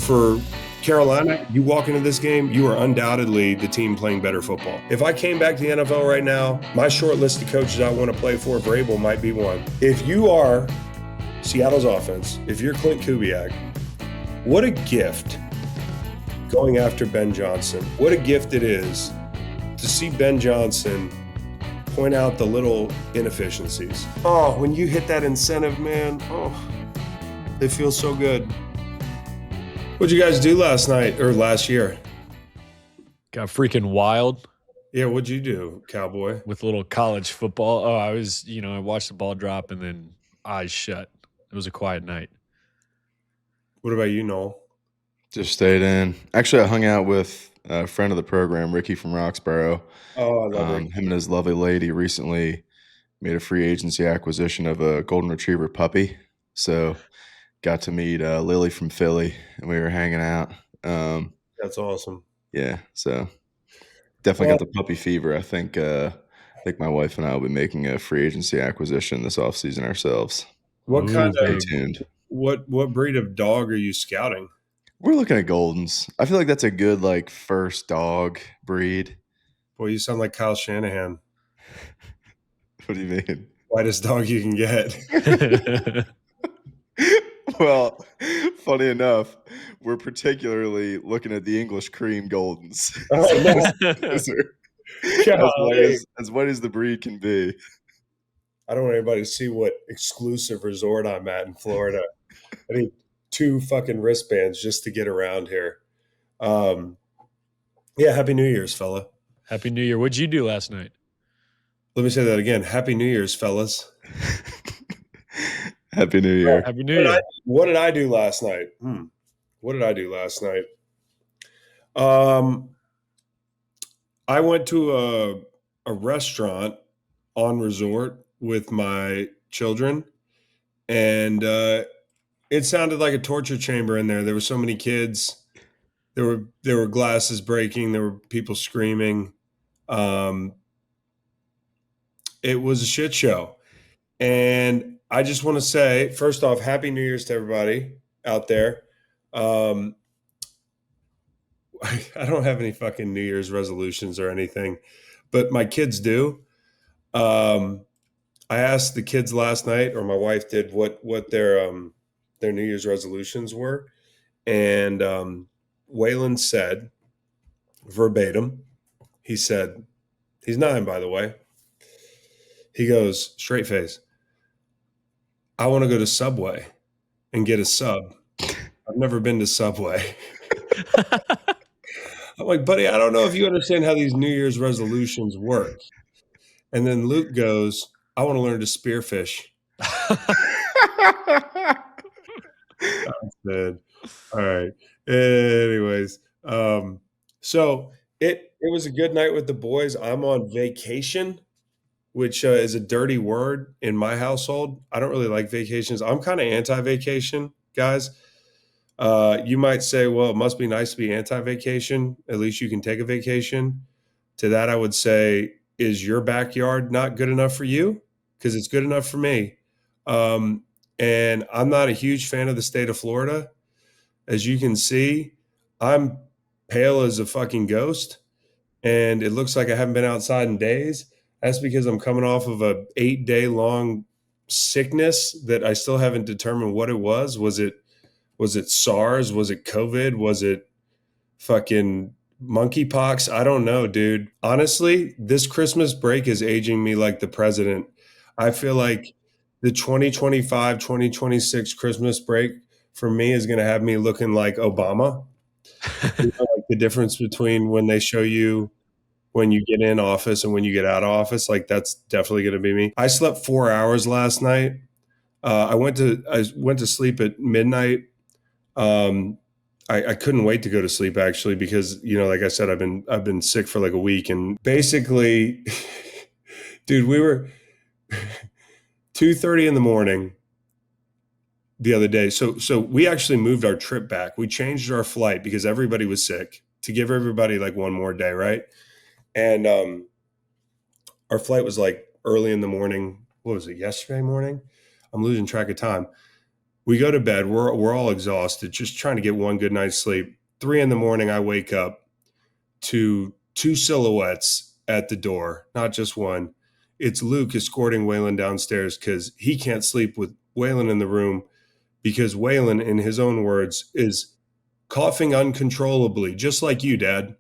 for Carolina, you walk into this game, you are undoubtedly the team playing better football. If I came back to the NFL right now, my short list of coaches I want to play for, Vrabel might be one. If you are Seattle's offense, if you're Clint Kubiak, what a gift going after Ben Johnson. What a gift it is to see Ben Johnson point out the little inefficiencies. Oh, when you hit that incentive, man, it feels so good. What'd you guys do last night or last year? Got freaking wild. Yeah, what'd you do, cowboy? With a little college football. Oh, I watched the ball drop and then eyes shut. It was a quiet night. What about you, Noel? Just stayed in. Actually, I hung out with a friend of the program, Ricky from Roxborough. Oh, I love Ricky. Him and his lovely lady recently made a free agency acquisition of a golden retriever puppy. So got to meet Lily from Philly, and we were hanging out. That's awesome. Yeah, so definitely got the puppy fever. I think my wife and I will be making a free agency acquisition this offseason ourselves. What Stay tuned. What breed of dog are you scouting? We're looking at Goldens. I feel like that's a good first dog breed. Boy, you sound like Kyle Shanahan. What do you mean? Whitest dog you can get. Well, funny enough, we're particularly looking at the English cream Goldens. Those are as white as the breed can be. I don't want anybody to see what exclusive resort I'm at in Florida. I need 2 fucking wristbands just to get around here. Yeah, Happy New Year's, fella. Happy New Year. What'd you do last night? Let me say that again. Happy New Year's, fellas. Happy New Year. Happy New Year. What did I do last night? What did I do last night? I went to a restaurant on resort with my children, and it sounded like a torture chamber in there. There were so many kids. There were glasses breaking. There were people screaming. It was a shit show. And I just want to say, first off, Happy New Year's to everybody out there. I don't have any fucking New Year's resolutions or anything, but my kids do. I asked the kids last night, or my wife did, what their New Year's resolutions were. And Waylon said, verbatim, he said, he's 9, by the way. He goes, straight face, I want to go to Subway and get a sub. I've never been to Subway. I'm like, buddy, I don't know if you understand how these New Year's resolutions work. And then Luke goes, I want to learn to spearfish. I said, all right. Anyways, so it was a good night with the boys. I'm on vacation, which is a dirty word in my household. I don't really like vacations. I'm kind of anti-vacation, guys. You might say, well, it must be nice to be anti-vacation. At least you can take a vacation. To that, I would say, is your backyard not good enough for you? Because it's good enough for me. And I'm not a huge fan of the state of Florida. As you can see, I'm pale as a fucking ghost. And it looks like I haven't been outside in days. That's because I'm coming off of a 8-day-long sickness that I still haven't determined what it was. Was it SARS? Was it COVID? Was it fucking monkeypox? I don't know, dude. Honestly, this Christmas break is aging me like the president. I feel like the 2025, 2026 Christmas break for me is going to have me looking like Obama. Like the difference between when they show you when you get in office and when you get out of office, like that's definitely going to be me. I slept 4 hours last night. I went to sleep at midnight. I couldn't wait to go to sleep actually, because, like I said, I've been sick for like a week, and basically, dude, we were 2:30 in the morning the other day. So we actually moved our trip back. We changed our flight because everybody was sick, to give everybody like one more day. Right. And, our flight was like early in the morning. What was it? Yesterday morning? I'm losing track of time. We go to bed. We're all exhausted, just trying to get one good night's sleep. 3 a.m, I wake up to two silhouettes at the door, not just one. It's Luke escorting Waylon downstairs because he can't sleep with Waylon in the room because Waylon, in his own words, is coughing uncontrollably, just like you, Dad.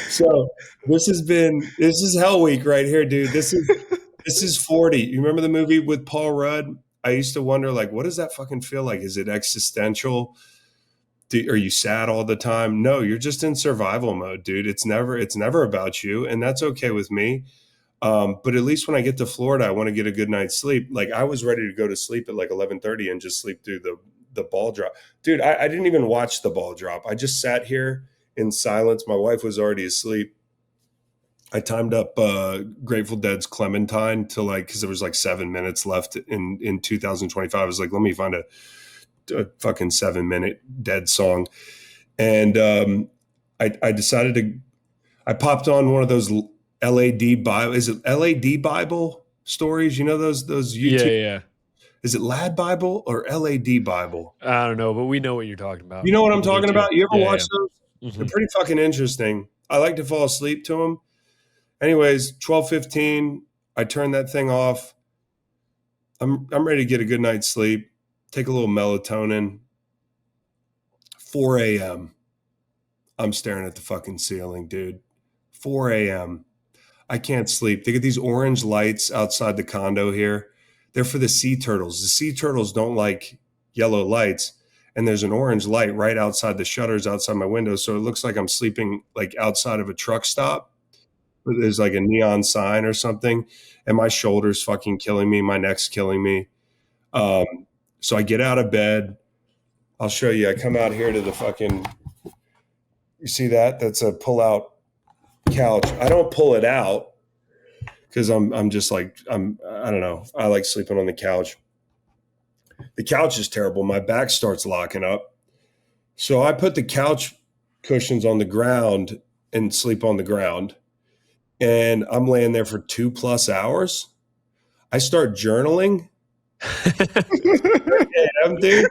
So this is Hell Week right here, dude. This is 40. You remember the movie with Paul Rudd? I used to wonder, like, what does that fucking feel like? Is it existential? Are you sad all the time? No, you're just in survival mode, dude. It's never about you, and that's okay with me. But at least when I get to Florida, I want to get a good night's sleep. Like, I was ready to go to sleep at like 11:30 and just sleep through the ball drop. Dude, I didn't even watch the ball drop. I just sat here in silence. My wife was already asleep. I timed up Grateful Dead's Clementine to like, because there was like 7 minutes left in 2025. I was like, let me find a fucking 7-minute Dead song. And I decided I popped on one of those LAD Bible. Is it LAD Bible stories? You know, those YouTube. Yeah. Is it Lad Bible or LAD Bible? I don't know, but we know what you're talking about. You know what I'm talking about? You ever watch those? Mm-hmm. They're pretty fucking interesting. I like to fall asleep to them. Anyways, 12:15, I turn that thing off. I'm ready to get a good night's sleep. Take a little melatonin. 4 a.m. I'm staring at the fucking ceiling, dude. 4 a.m. I can't sleep. They get these orange lights outside the condo here. They're for the sea turtles. The sea turtles don't like yellow lights. And there's an orange light right outside the shutters outside my window. So it looks like I'm sleeping like outside of a truck stop. There's like a neon sign or something. And my shoulder's fucking killing me. My neck's killing me. So I get out of bed. I'll show you. I come out here to the fucking, you see that? That's a pull-out couch. I don't pull it out because I'm just like, I don't know. I like sleeping on the couch. The couch is terrible. My back starts locking up. So I put the couch cushions on the ground and sleep on the ground. And I'm laying there for 2+ hours. I start journaling. Dude,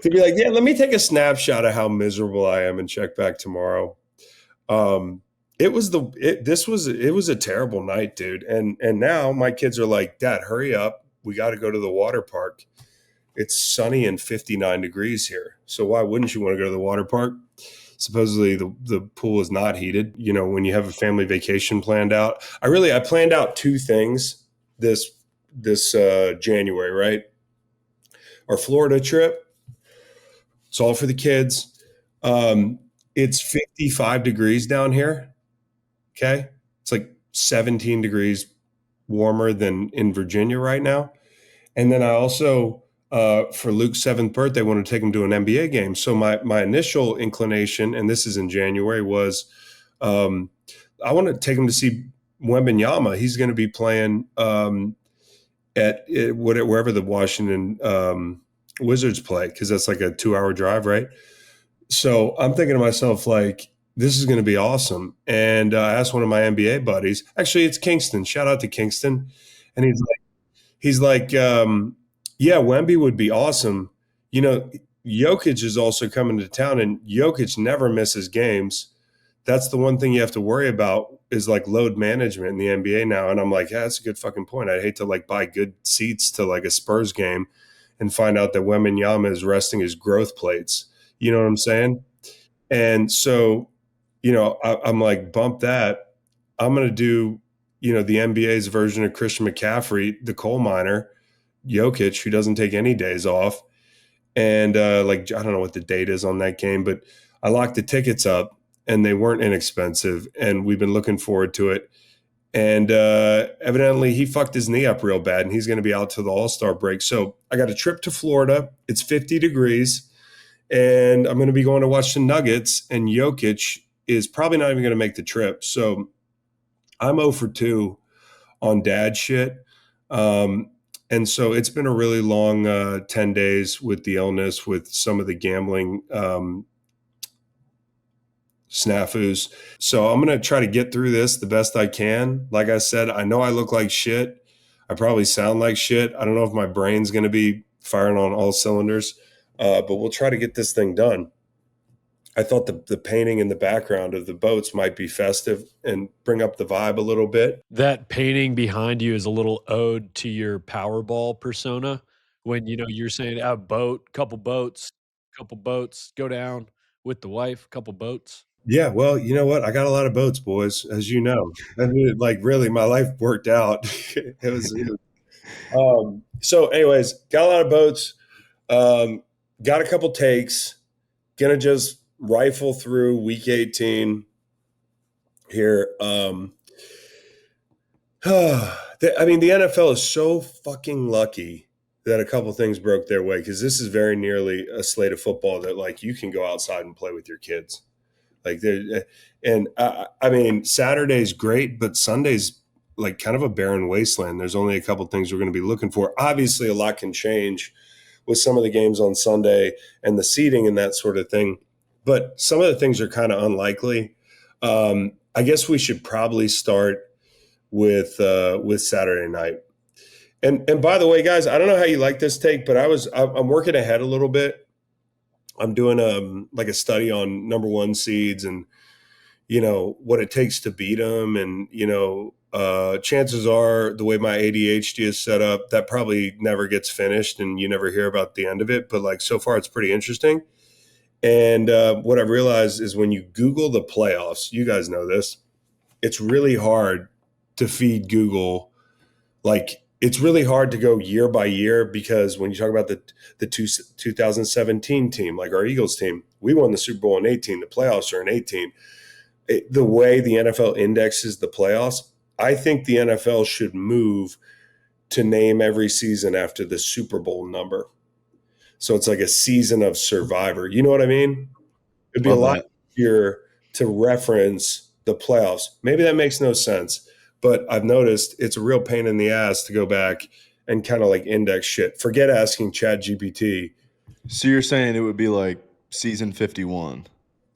to be like, yeah, let me take a snapshot of how miserable I am and check back tomorrow. It was a terrible night, dude. And now my kids are like, Dad, hurry up. We got to go to the water park. It's sunny and 59 degrees here. So why wouldn't you want to go to the water park? Supposedly the pool is not heated. You know, when you have a family vacation planned out, I planned out 2 things this January, right? Our Florida trip. It's all for the kids. It's 55 degrees down here. Okay. It's like 17 degrees warmer than in Virginia right now. And then I also, for Luke's 7th birthday, want to take him to an NBA game. So my initial inclination, and this is in January, was I want to take him to see Wembanyama. He's going to be playing at wherever the Washington Wizards play, because that's like a 2-hour drive, right? So I'm thinking to myself, like, this is going to be awesome. And I asked one of my NBA buddies, actually, it's Kingston. Shout out to Kingston. And he's like, yeah, Wemby would be awesome. You know, Jokic is also coming to town, and Jokic never misses games. That's the one thing you have to worry about is like load management in the NBA now. And I'm like, yeah, that's a good fucking point. I'd hate to like buy good seats to like a Spurs game and find out that Wembanyama is resting his growth plates. You know what I'm saying? And so, you know, I'm like, bump that. I'm going to do, you know, the NBA's version of Christian McCaffrey, the coal miner, Jokic, who doesn't take any days off. And like, I don't know what the date is on that game, but I locked the tickets up and they weren't inexpensive. And we've been looking forward to it. And evidently he fucked his knee up real bad and he's going to be out till the All-Star break. So I got a trip to Florida. It's 50 degrees and I'm going to be going to watch the Nuggets, and Jokic is probably not even going to make the trip. So I'm 0 for 2 on dad shit. And so it's been a really long 10 days with the illness, with some of the gambling snafus. So I'm going to try to get through this the best I can. Like I said, I know I look like shit. I probably sound like shit. I don't know if my brain's going to be firing on all cylinders, but we'll try to get this thing done. I thought the painting in the background of the boats might be festive and bring up the vibe a little bit. That painting behind you is a little ode to your Powerball persona when, you're saying, "A boat, couple boats, go down with the wife, couple boats." Yeah, well, you know what? I got a lot of boats, boys, as you know. I mean, like, really, my life worked out. So anyways, got a lot of boats, got a couple takes, gonna just rifle through week 18 here. I mean, the NFL is so fucking lucky that a couple things broke their way, because this is very nearly a slate of football that, like, you can go outside and play with your kids. Like, and I mean, Saturday's great, but Sunday's like kind of a barren wasteland. There's only a couple things we're going to be looking for. Obviously, a lot can change with some of the games on Sunday and the seating and that sort of thing, but some of the things are kind of unlikely. I guess we should probably start with Saturday night. And by the way, guys, I don't know how you like this take, but I'm working ahead a little bit. I'm doing like a study on number one seeds and, what it takes to beat them. And, chances are, the way my ADHD is set up, that probably never gets finished and you never hear about the end of it. But like, so far it's pretty interesting. And what I've realized is when you Google the playoffs, you guys know this, it's really hard to feed Google. Like, it's really hard to go year by year, because when you talk about the 2017 team, like our Eagles team, we won the Super Bowl in 18. The playoffs are in 18. The way the NFL indexes the playoffs, I think the NFL should move to name every season after the Super Bowl number. So it's like a season of Survivor. You know what I mean? It'd be a lot easier to reference the playoffs. Maybe that makes no sense, but I've noticed it's a real pain in the ass to go back and kind of like index shit. Forget asking ChatGPT. So you're saying it would be like season 51?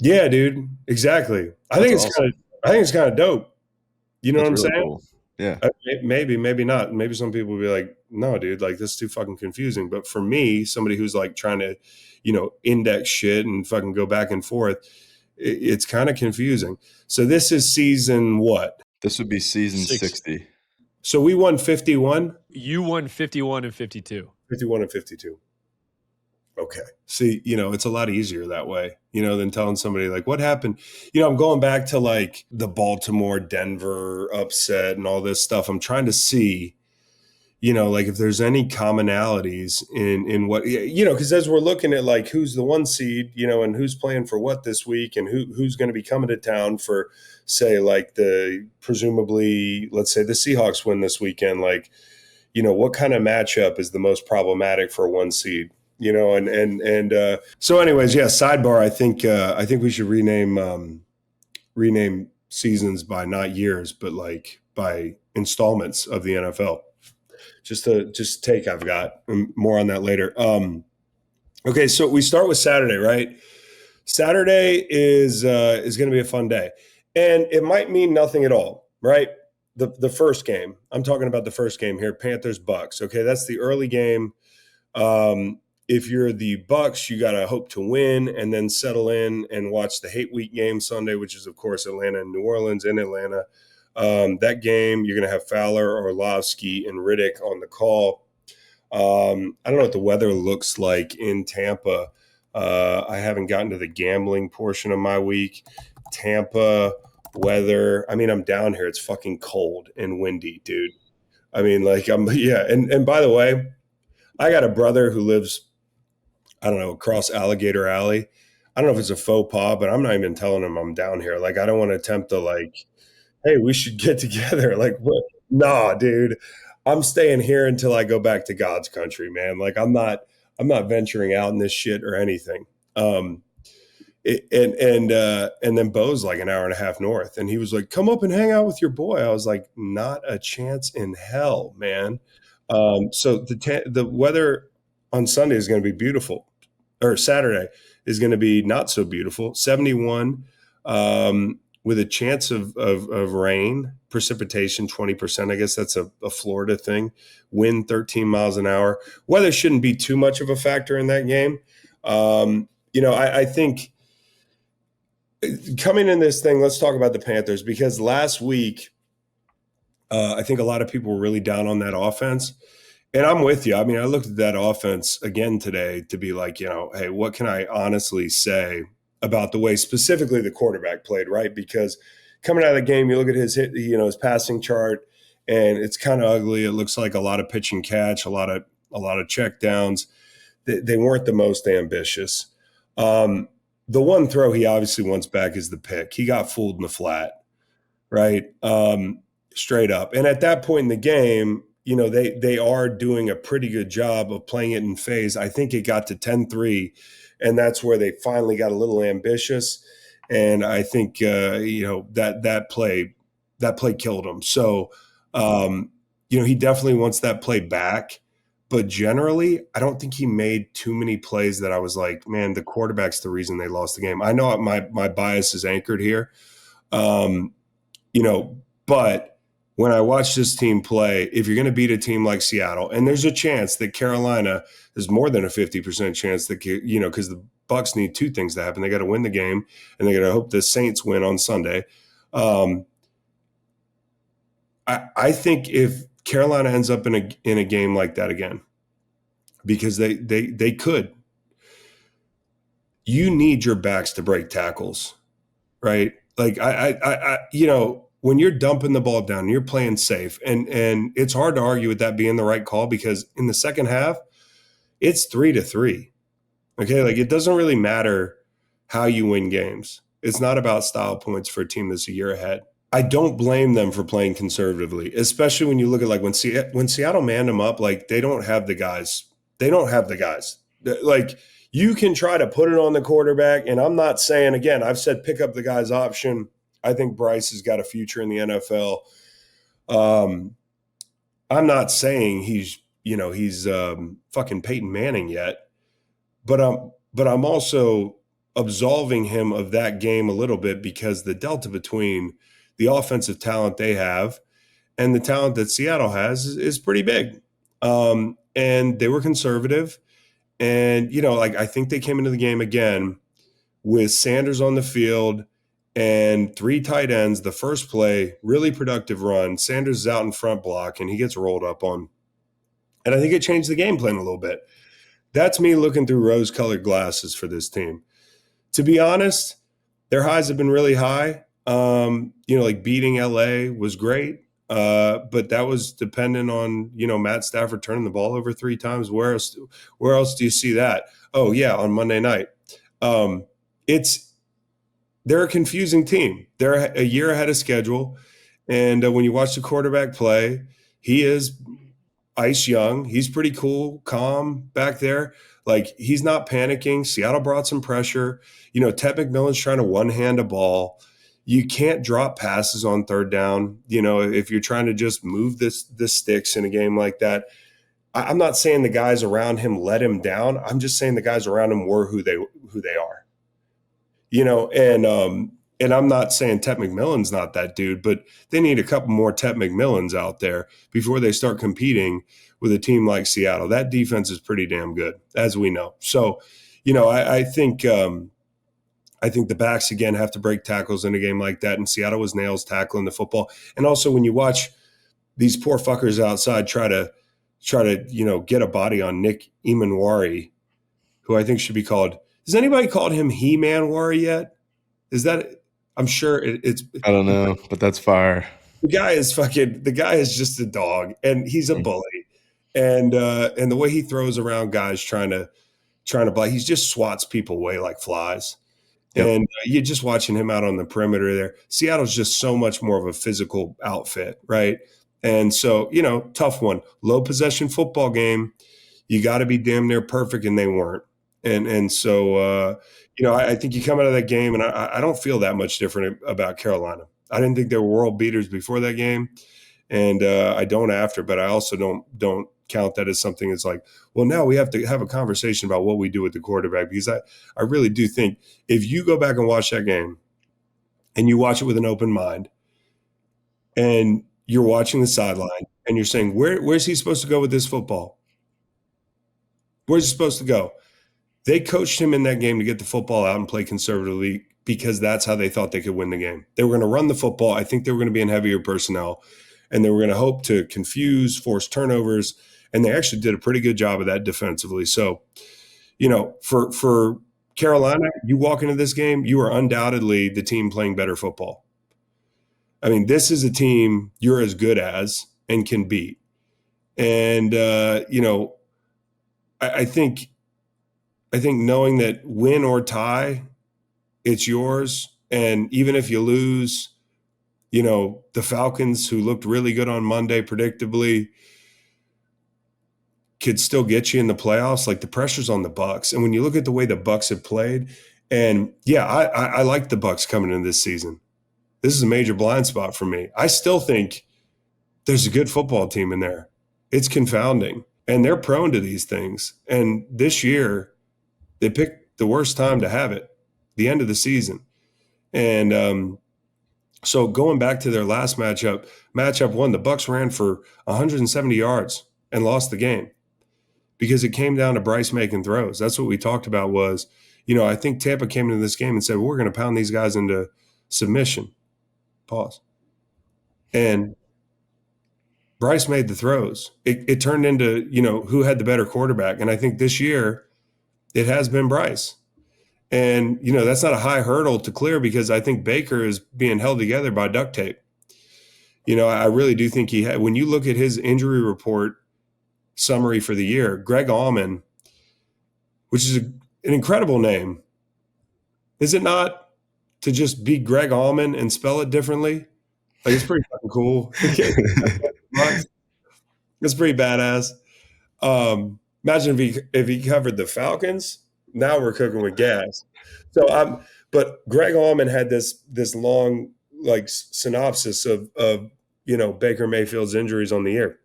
Yeah, dude. Exactly. I think it's kind of dope. You know what I'm saying? Cool. Yeah. Maybe not. Maybe some people will be like, no, dude, like, this is too fucking confusing. But for me, somebody who's like trying to, index shit and fucking go back and forth, it's kind of confusing. So this is season what? This would be season 60. So we won 51? You won 51 and 52. 51 and 52. Okay. See, it's a lot easier that way, than telling somebody like, what happened? I'm going back to like the Baltimore, Denver upset and all this stuff. I'm trying to see, like if there's any commonalities in what, because as we're looking at like who's the one seed, and who's playing for what this week and who's going to be coming to town for, say, like presumably, let's say the Seahawks win this weekend, like, what kind of matchup is the most problematic for one seed? So anyways, yeah, sidebar, I think we should rename seasons by not years, but like by installments of the NFL. Just take I've got more on that later. Okay, so we start with Saturday, right? Saturday is going to be a fun day, and it might mean nothing at all, right? The first game, I'm talking about the first game here, Panthers-Bucs. Okay, that's the early game. If you're the Bucs, you got to hope to win and then settle in and watch the hate week game Sunday, which is, of course, Atlanta and New Orleans in Atlanta. That game, you're going to have Fowler, Orlovsky, and Riddick on the call. I don't know what the weather looks like in Tampa. I haven't gotten to the gambling portion of my week. Tampa weather. I mean, I'm down here. It's fucking cold and windy, dude. I mean, like, And by the way, I got a brother who lives, I don't know, across Alligator Alley. I don't know if it's a faux pas, but I'm not even telling him I'm down here. Like, I don't want to attempt to like, hey, we should get together. Like, what? Nah, dude, I'm staying here until I go back to God's country, man. Like, I'm not venturing out in this shit or anything. And then Bo's like an hour and a half north, and he was like, come up and hang out with your boy. I was like, not a chance in hell, man. So the weather on Sunday is going to be beautiful, or Saturday is going to be not so beautiful. 71. with a chance of rain, precipitation, 20%. I guess that's a Florida thing. Wind 13 miles an hour. Weather shouldn't be too much of a factor in that game. I think coming in this thing, let's talk about the Panthers, because last week, I think a lot of people were really down on that offense. And I'm with you. I mean, I looked at that offense again today to be like, hey, what can I honestly say about the way specifically the quarterback played, right? Because coming out of the game, you look at his his passing chart, and it's kind of ugly. It looks like a lot of pitch and catch, a lot of check downs. They weren't the most ambitious. The one throw he obviously wants back is the pick. He got fooled in the flat, right? Straight up. And at that point in the game, they are doing a pretty good job of playing it in phase. I think it got to 10-3, and that's where they finally got a little ambitious. And I think that play killed him. So he definitely wants that play back. But generally, I don't think he made too many plays that I was like, man, the quarterback's the reason they lost the game. I know my bias is anchored here, but when I watch this team play, if you're going to beat a team like Seattle, and there's a chance that Carolina is more than a 50% chance that, because the Bucs need two things to happen. They got to win the game, and they got to hope the Saints win on Sunday. I think if Carolina ends up in a game like that again, because they could, you need your backs to break tackles, right? Like when you're dumping the ball down, you're playing safe, and it's hard to argue with that being the right call, because in the second half, it's 3-3. Okay, like it doesn't really matter how you win games. It's not about style points for a team that's a year ahead. I don't blame them for playing conservatively, especially when you look at like when Seattle manned them up, like they don't have the guys. They don't have the guys. Like you can try to put it on the quarterback, and I'm not saying, again, I've said pick up the guy's option. I think Bryce has got a future in the NFL. I'm not saying he's fucking Peyton Manning yet, but I'm also absolving him of that game a little bit, because the delta between the offensive talent they have and the talent that Seattle has is pretty big. And they were conservative, and I think they came into the game again with Sanders on the field and three tight ends. The first play, really productive run. Sanders is out in front block, and he gets rolled up on. And I think it changed the game plan a little bit. That's me looking through rose-colored glasses for this team. To be honest, their highs have been really high. Like beating LA was great, but that was dependent on, Matt Stafford turning the ball over 3 times. Where else do you see that? Oh, yeah, on Monday night. They're a confusing team. They're a year ahead of schedule. And when you watch the quarterback play, he is ice young. He's pretty cool, calm back there. Like, he's not panicking. Seattle brought some pressure. Ted McMillan's trying to one-hand a ball. You can't drop passes on third down, if you're trying to just move the sticks in a game like that. I'm not saying the guys around him let him down. I'm just saying the guys around him were who they are. And I'm not saying Ted McMillan's not that dude, but they need a couple more Ted McMillans out there before they start competing with a team like Seattle. That defense is pretty damn good, as we know. So, I think the backs again have to break tackles in a game like that. And Seattle was nails tackling the football. And also when you watch these poor fuckers outside try to get a body on Nick Emanwari, who I think should be called. Has anybody called him He-Man Wari yet? Is that? I'm sure it's. I don't know, but that's fire. The guy is just a dog, and he's a bully, and the way he throws around guys trying to play, he just swats people away like flies. Yep. And you're just watching him out on the perimeter there. Seattle's just so much more of a physical outfit, right? And so, tough one. Low possession football game. You got to be damn near perfect, and they weren't. And so, I think you come out of that game, and I don't feel that much different about Carolina. I didn't think they were world beaters before that game, and I don't after. But I also don't count that as something that's like, well, now we have to have a conversation about what we do with the quarterback, because I really do think if you go back and watch that game, and you watch it with an open mind, and you're watching the sideline, and you're saying, where's he supposed to go with this football? Where's he supposed to go? They coached him in that game to get the football out and play conservatively because that's how they thought they could win the game. They were going to run the football. I think they were going to be in heavier personnel, and they were going to hope to confuse, force turnovers, and they actually did a pretty good job of that defensively. So, for Carolina, you walk into this game, you are undoubtedly the team playing better football. I mean, this is a team you're as good as and can beat. And, I think knowing that win or tie, it's yours. And even if you lose, the Falcons, who looked really good on Monday, predictably, could still get you in the playoffs. Like, the pressure's on the Bucs. And when you look at the way the Bucs have played, and yeah, I like the Bucs coming into this season. This is a major blind spot for me. I still think there's a good football team in there. It's confounding. And they're prone to these things. And this year, they picked the worst time to have it, the end of the season. And so going back to their last matchup one, the Bucs ran for 170 yards and lost the game because it came down to Bryce making throws. That's what we talked about was, I think Tampa came into this game and said, we're going to pound these guys into submission. Pause. And Bryce made the throws. It turned into, who had the better quarterback. And I think this year it has been Bryce. And, that's not a high hurdle to clear because I think Baker is being held together by duct tape. I really do think he had, when you look at his injury report summary for the year, Greg Allman, which is an incredible name. Is it not, to just be Greg Allman and spell it differently? Like, it's pretty fucking cool. It's pretty badass. Imagine if he covered the Falcons. Now we're cooking with gas. But Greg Allman had this long synopsis of Baker Mayfield's injuries on the year,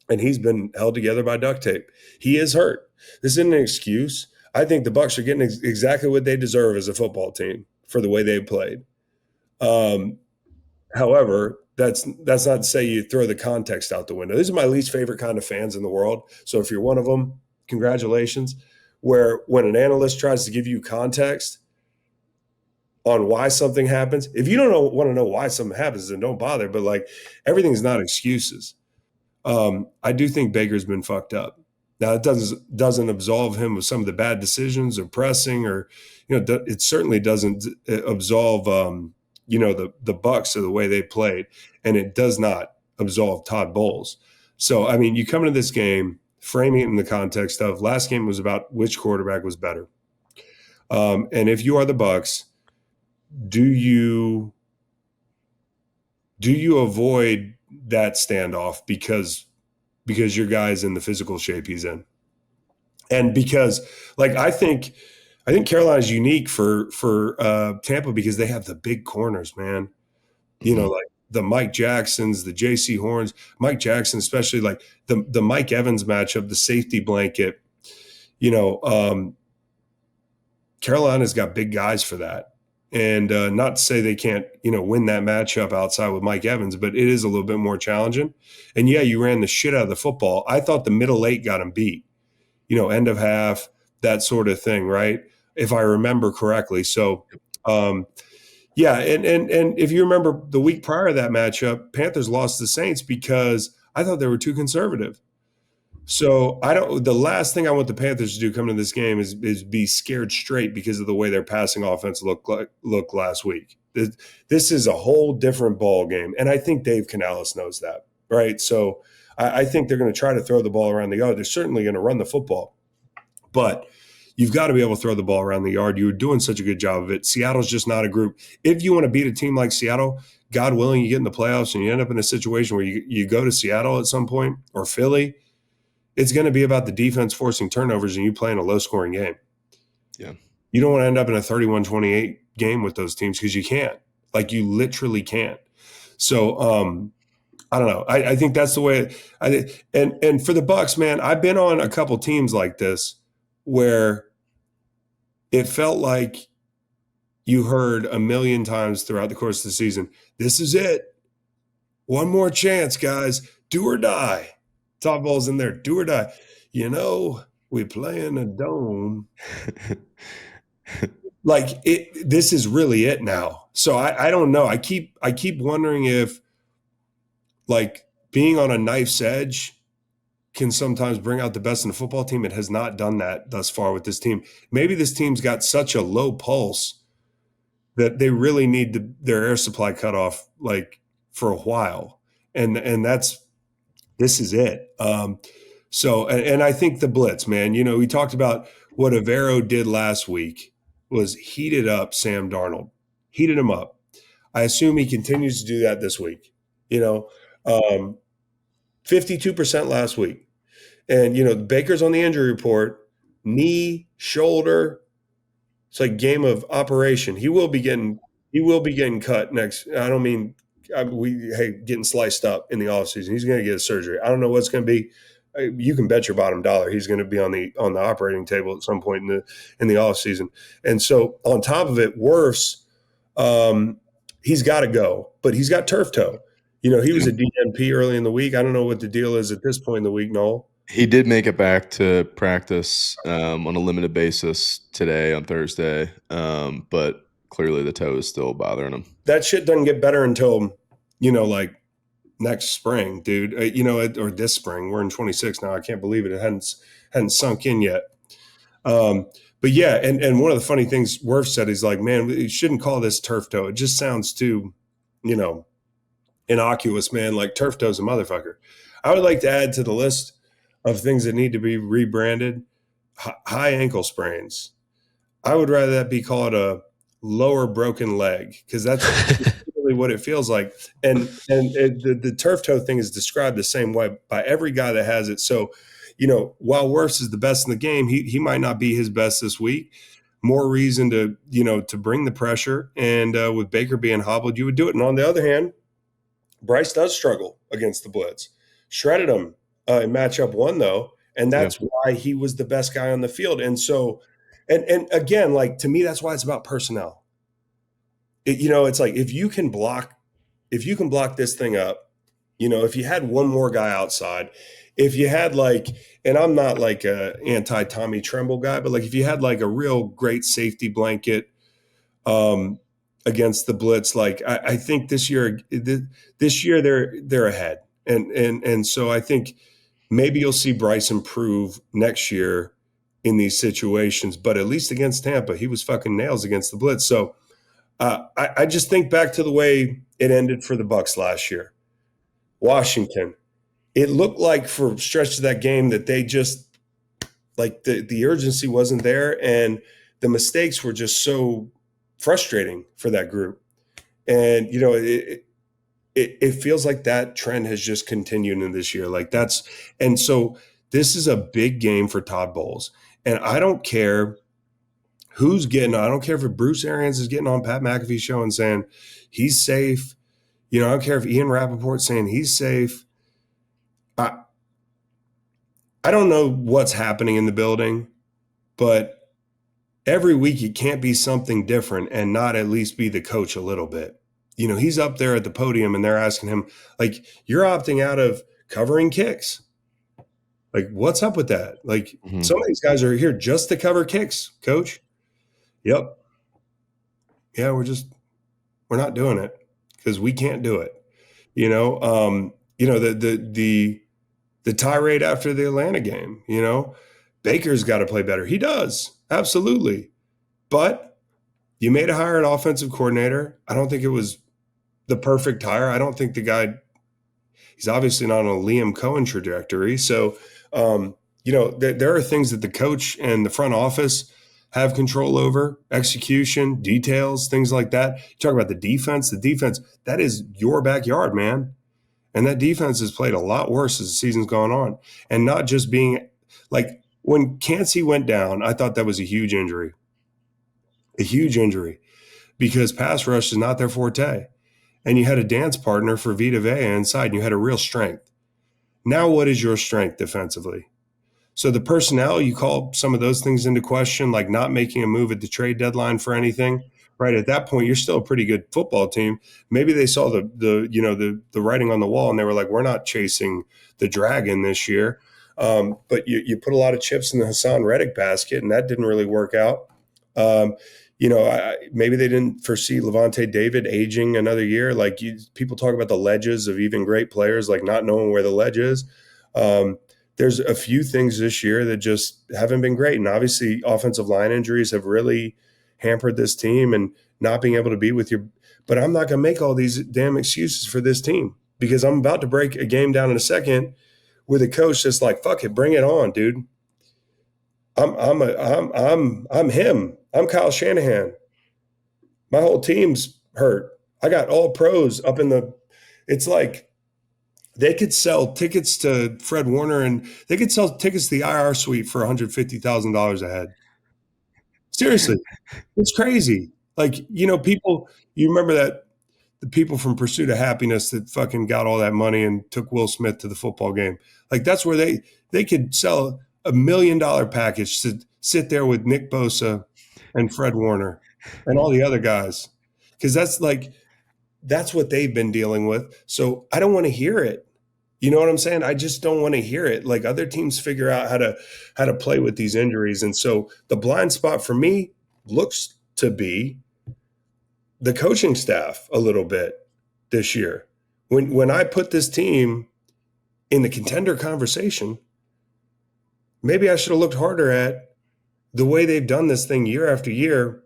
and he's been held together by duct tape. He is hurt. This isn't an excuse. I think the Bucs are getting exactly what they deserve as a football team for the way they played. However, that's not to say you throw the context out the window. These are my least favorite kind of fans in the world. So if you're one of them, congratulations. Where when an analyst tries to give you context on why something happens, if you don't want to know why something happens, then don't bother. But everything's not excuses. I do think Baker's been fucked up. Now, it doesn't absolve him of some of the bad decisions or pressing, or it certainly doesn't absolve the Bucs of the way they played, and it does not absolve Todd Bowles. So, I mean, you come into this game framing it in the context of last game was about which quarterback was better. And if you are the Bucs, do you avoid that standoff because your guy's in the physical shape he's in? And because I think Carolina's unique for Tampa because they have the big corners, man. Like the Mike Jacksons, the J.C. Horns, Mike Jackson, especially the Mike Evans matchup, the safety blanket. Carolina's got big guys for that. And not to say they can't, win that matchup outside with Mike Evans, but it is a little bit more challenging. And yeah, you ran the shit out of the football. I thought the middle eight got him beat, end of half, that sort of thing, right? If I remember correctly. So, yeah, and if you remember the week prior to that matchup, Panthers lost the Saints because I thought they were too conservative. So the last thing I want the Panthers to do coming to this game is be scared straight because of the way their passing offense looked last week. This is a whole different ball game, and I think Dave Canales knows that, right? So I think they're going to try to throw the ball around the yard. They're certainly going to run the football, but you've got to be able to throw the ball around the yard. You were doing such a good job of it. Seattle's just not a group. If you want to beat a team like Seattle, God willing, you get in the playoffs and you end up in a situation where you go to Seattle at some point or Philly, it's going to be about the defense forcing turnovers and you playing a low-scoring game. Yeah. You don't want to end up in a 31-28 game with those teams because you can't. You literally can't. So I don't know. I think that's the way and for the Bucs, man, I've been on a couple teams like this where it felt like you heard a million times throughout the course of the season, this is it. One more chance, guys. Do or die. Todd Bowles in there. Do or die. You know, we play in a dome. Like this is really it now. So I don't know. I keep wondering if like being on a knife's edge can sometimes bring out the best in a football team. It has not done that thus far with this team. Maybe this team's got such a low pulse that they really need their air supply cut off like for a while. And this is it. So I think the blitz, man, you know, we talked about what Avero did last week was heated up Sam Darnold, heated him up. I assume he continues to do that this week, you know, 52% last week. And, you know, Baker's on the injury report, knee, shoulder. It's like game of operation. He will be getting cut next. I don't mean getting sliced up in the offseason. He's going to get a surgery. I don't know what's going to be. You can bet your bottom dollar he's going to be on the operating table at some point in the offseason. And so on top of it, Wirfs, he's got to go, but he's got turf toe. You know, he was a DNP early in the week. I don't know what the deal is at this point in the week, Noel. He did make it back to practice on a limited basis today on Thursday, but clearly the toe is still bothering him. That shit doesn't get better until, you know, like next spring, dude. You know, or this spring. We're in 26 now. I can't believe it. It hadn't sunk in yet. But yeah, and one of the funny things Wirf said is like, man, you shouldn't call this turf toe. It just sounds too, you know, innocuous, man. Like turf toe's a motherfucker. I would like to add to the list of things that need to be rebranded, high ankle sprains. I would rather that be called a lower broken leg because that's really what it feels like. And the turf toe thing is described the same way by every guy that has it. So, you know, while Wirfs is the best in the game, he might not be his best this week. More reason to, you know, to bring the pressure. And with Baker being hobbled, you would do it. And on the other hand, Bryce does struggle against the blitz. Shredded him in matchup one, though, and that's why he was the best guy on the field. And so, and again, like to me, that's why it's about personnel. You know, it's like if you can block this thing up, you know, if you had one more guy outside, if you had like, and I'm not like a anti-Tommy Tremble guy, but like if you had like a real great safety blanket against the blitz, like I think this year they're ahead. And so I think maybe you'll see Bryce improve next year in these situations, but at least against Tampa, he was fucking nails against the blitz. So I just think back to the way it ended for the Bucs last year. Washington, it looked like for stretch of that game that they just like the urgency wasn't there, and the mistakes were just so frustrating for that group. And you know, it feels like that trend has just continued in this year. Like and so this is a big game for Todd Bowles. And I don't care who's getting, I don't care if Bruce Arians is getting on Pat McAfee's show and saying he's safe. You know, I don't care if Ian Rappaport's saying he's safe. I don't know what's happening in the building, but every week it can't be something different and not at least be the coach a little bit. You know, he's up there at the podium and they're asking him, like, you're opting out of covering kicks. Like, what's up with that? Like, some of these guys are here just to cover kicks, coach. Yep. Yeah, we're not doing it because we can't do it. You know, the tirade after the Atlanta game, you know, Baker's got to play better. He does. Absolutely. But you made a hire at offensive coordinator. I don't think it was the perfect hire. I don't think the guy, he's obviously not on a Liam Cohen trajectory. So, you know, there are things that the coach and the front office have control over, execution, details, things like that. You talk about the defense, that is your backyard, man. And that defense has played a lot worse as the season's gone on. And not just being like when Kancey went down, I thought that was a huge injury because pass rush is not their forte. And you had a dance partner for Vita Vea inside, and you had a real strength. Now, what is your strength defensively? So the personnel, you call some of those things into question, like not making a move at the trade deadline for anything, right? At that point, you're still a pretty good football team. Maybe they saw the writing on the wall and they were like, we're not chasing the dragon this year. But you put a lot of chips in the Hassan Reddick basket, and that didn't really work out. Maybe they didn't foresee Levante David aging another year. Like people talk about the ledges of even great players, like not knowing where the ledge is. There's a few things this year that just haven't been great. And obviously offensive line injuries have really hampered this team and not being able to be with but I'm not going to make all these damn excuses for this team because I'm about to break a game down in a second with a coach that's like, fuck it, bring it on, dude. I'm him. I'm Kyle Shanahan. My whole team's hurt. I got all pros up in it's like they could sell tickets to Fred Warner and they could sell tickets to the IR suite for $150,000 a head. Seriously. It's crazy. Like, people, you remember that the people from Pursuit of Happiness that fucking got all that money and took Will Smith to the football game. Like that's where they could sell $1 million package to sit there with Nick Bosa and Fred Warner and all the other guys. Because that's what they've been dealing with. So I don't want to hear it. You know what I'm saying? I just don't want to hear it. Like other teams figure out how to play with these injuries. And so the blind spot for me looks to be the coaching staff a little bit this year. When I put this team in the contender conversation, maybe I should have looked harder at the way they've done this thing year after year.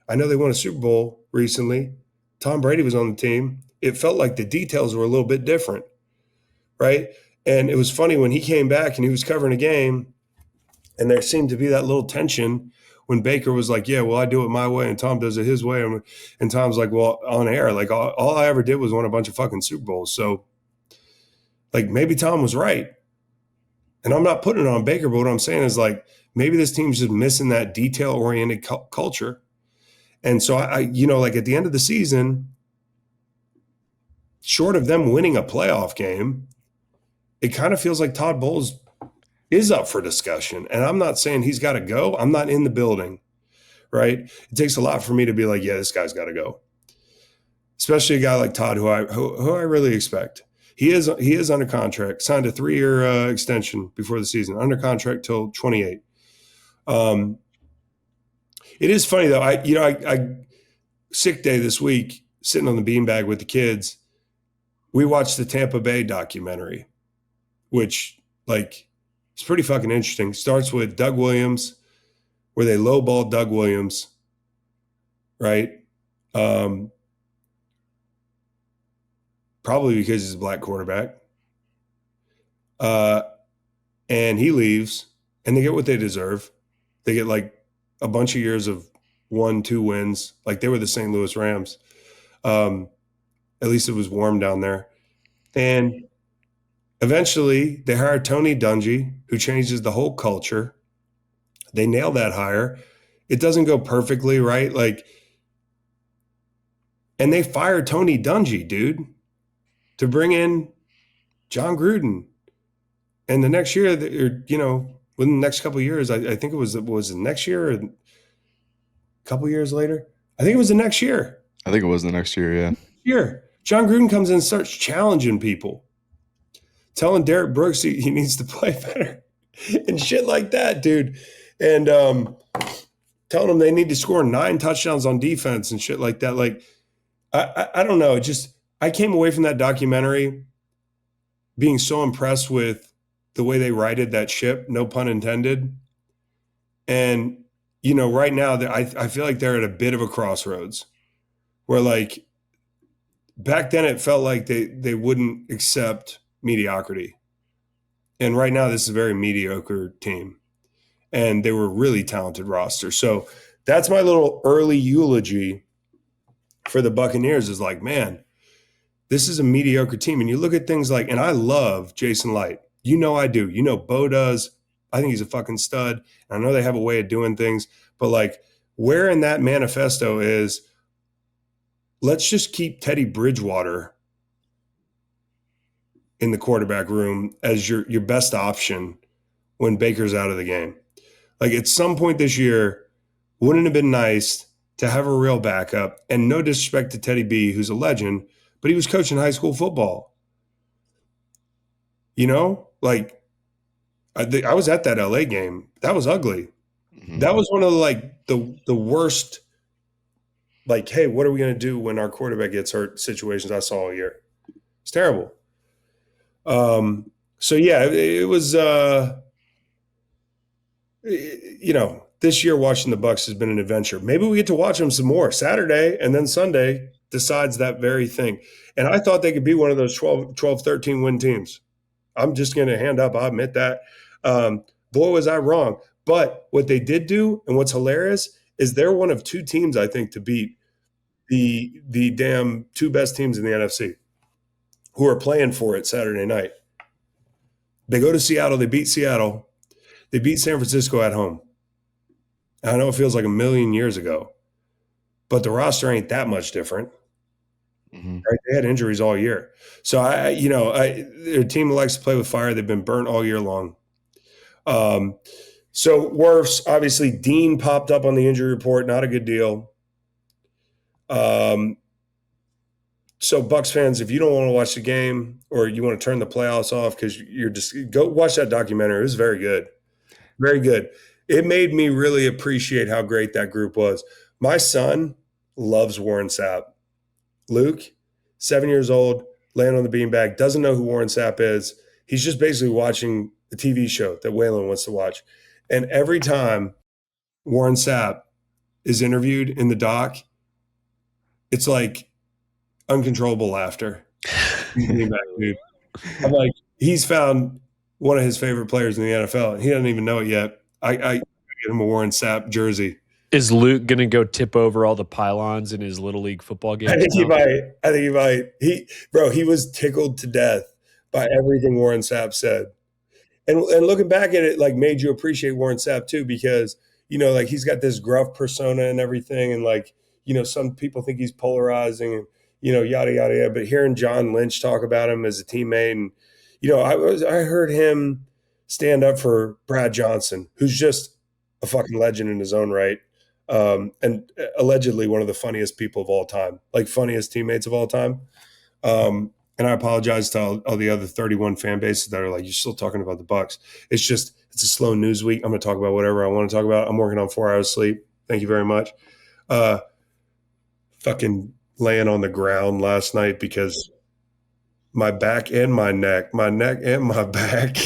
I know they won a Super Bowl recently. Tom Brady was on the team. It felt like the details were a little bit different, right? And it was funny when he came back and he was covering a game, and there seemed to be that little tension when Baker was like, yeah, well, I do it my way, and Tom does it his way. And Tom's like, well, on air, like all I ever did was win a bunch of fucking Super Bowls. So, like, maybe Tom was right. And I'm not putting it on Baker, but what I'm saying is, like, maybe this team's just missing that detail-oriented culture. And so, like, at the end of the season, short of them winning a playoff game, it kind of feels like Todd Bowles is up for discussion. And I'm not saying he's got to go. I'm not in the building, right? It takes a lot for me to be like, yeah, this guy's got to go. Especially a guy like Todd, who I really expect. He is under contract, signed a 3-year extension before the season, under contract till 28. It is funny though. I sick day this week, sitting on the beanbag with the kids. We watched the Tampa Bay documentary, which it's pretty fucking interesting. Starts with Doug Williams, where they lowballed Doug Williams, right? Probably because he's a black quarterback. And he leaves, and they get what they deserve. They get like a bunch of years of 1-2 wins. Like they were the St. Louis Rams. At least it was warm down there. And eventually they hired Tony Dungy, who changes the whole culture. They nail that hire. It doesn't go perfectly, right? And they fired Tony Dungy, dude, to bring in John Gruden. And the next year, within the next couple of years, I think it was the next year or a couple of years later? I think it was the next year. I think it was the next year, yeah. John Gruden comes in and starts challenging people, telling Derek Brooks he needs to play better and shit like that, dude. And telling them they need to score 9 touchdowns on defense and shit like that. Like, I don't know. I came away from that documentary being so impressed with the way they righted that ship, no pun intended. And, right now I feel like they're at a bit of a crossroads where back then it felt like they wouldn't accept mediocrity. And right now this is a very mediocre team. And they were a really talented roster. So that's my little early eulogy for the Buccaneers is like, man, this is a mediocre team. And you look at things like, and I love Jason Light. I do. Bo does. I think he's a fucking stud. And I know they have a way of doing things. But where in that manifesto is, let's just keep Teddy Bridgewater in the quarterback room as your best option when Baker's out of the game. At some point this year, wouldn't it have been nice to have a real backup. And no disrespect to Teddy B, who's a legend, but he was coaching high school football. You know, like I was at that LA game. That was ugly. Mhm. That was one of the worst. Like, hey, what are we going to do when our quarterback gets hurt? Situations I saw all year. It's terrible. So yeah, it was. This year watching the Bucs has been an adventure. Maybe we get to watch them some more Saturday, and then Sunday decides that very thing. And I thought they could be one of those 12, 13 win teams. I'm just going to hand up. I admit that. Boy, was I wrong. But what they did do, and what's hilarious, is they're one of two teams, I think, to beat the damn two best teams in the NFC who are playing for it Saturday night. They go to Seattle. They beat Seattle. They beat San Francisco at home. I know it feels like a million years ago, but the roster ain't that much different. Mm-hmm. Right? They had injuries all year. So, their team likes to play with fire. They've been burnt all year long. So worse, obviously, Dean popped up on the injury report. Not a good deal. So Bucs fans, if you don't want to watch the game or you want to turn the playoffs off because you're just go watch that documentary. It was very good. Very good. It made me really appreciate how great that group was. My son loves Warren Sapp. Luke, 7 years old, laying on the beanbag, doesn't know who Warren Sapp is. He's just basically watching the TV show that Waylon wants to watch. And every time Warren Sapp is interviewed in the doc, it's like uncontrollable laughter. Dude. I'm like, he's found one of his favorite players in the NFL, and he doesn't even know it yet. I get him a Warren Sapp jersey. Is Luke going to go tip over all the pylons in his Little League football games? I think he might. He was tickled to death by everything Warren Sapp said. And looking back at it, like, made you appreciate Warren Sapp too, because, like, he's got this gruff persona and everything. And, like, some people think he's polarizing and, yada, yada, yada. But hearing John Lynch talk about him as a teammate and, I heard him stand up for Brad Johnson, who's just a fucking legend in his own right. And allegedly one of the funniest people of all time, like funniest teammates of all time. And I apologize to all the other 31 fan bases that are like, you're still talking about the Bucs. It's a slow news week. I'm going to talk about whatever I want to talk about. I'm working on 4 hours sleep. Thank you very much. Fucking laying on the ground last night because my back and my neck and my back.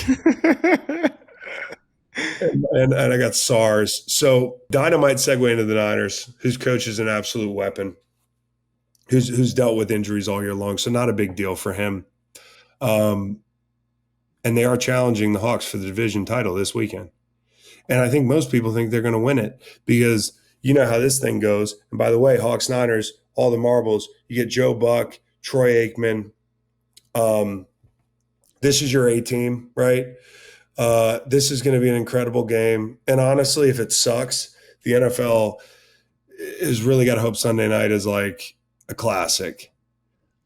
And I got SARS. So dynamite segue into the Niners, whose coach is an absolute weapon, who's dealt with injuries all year long. So not a big deal for him. And they are challenging the Hawks for the division title this weekend. And I think most people think they're going to win it because you know how this thing goes. And by the way, Hawks, Niners, all the marbles, you get Joe Buck, Troy Aikman. This is your A team, right? This is going to be an incredible game. And honestly, if it sucks, the NFL has really got to hope Sunday night is like a classic.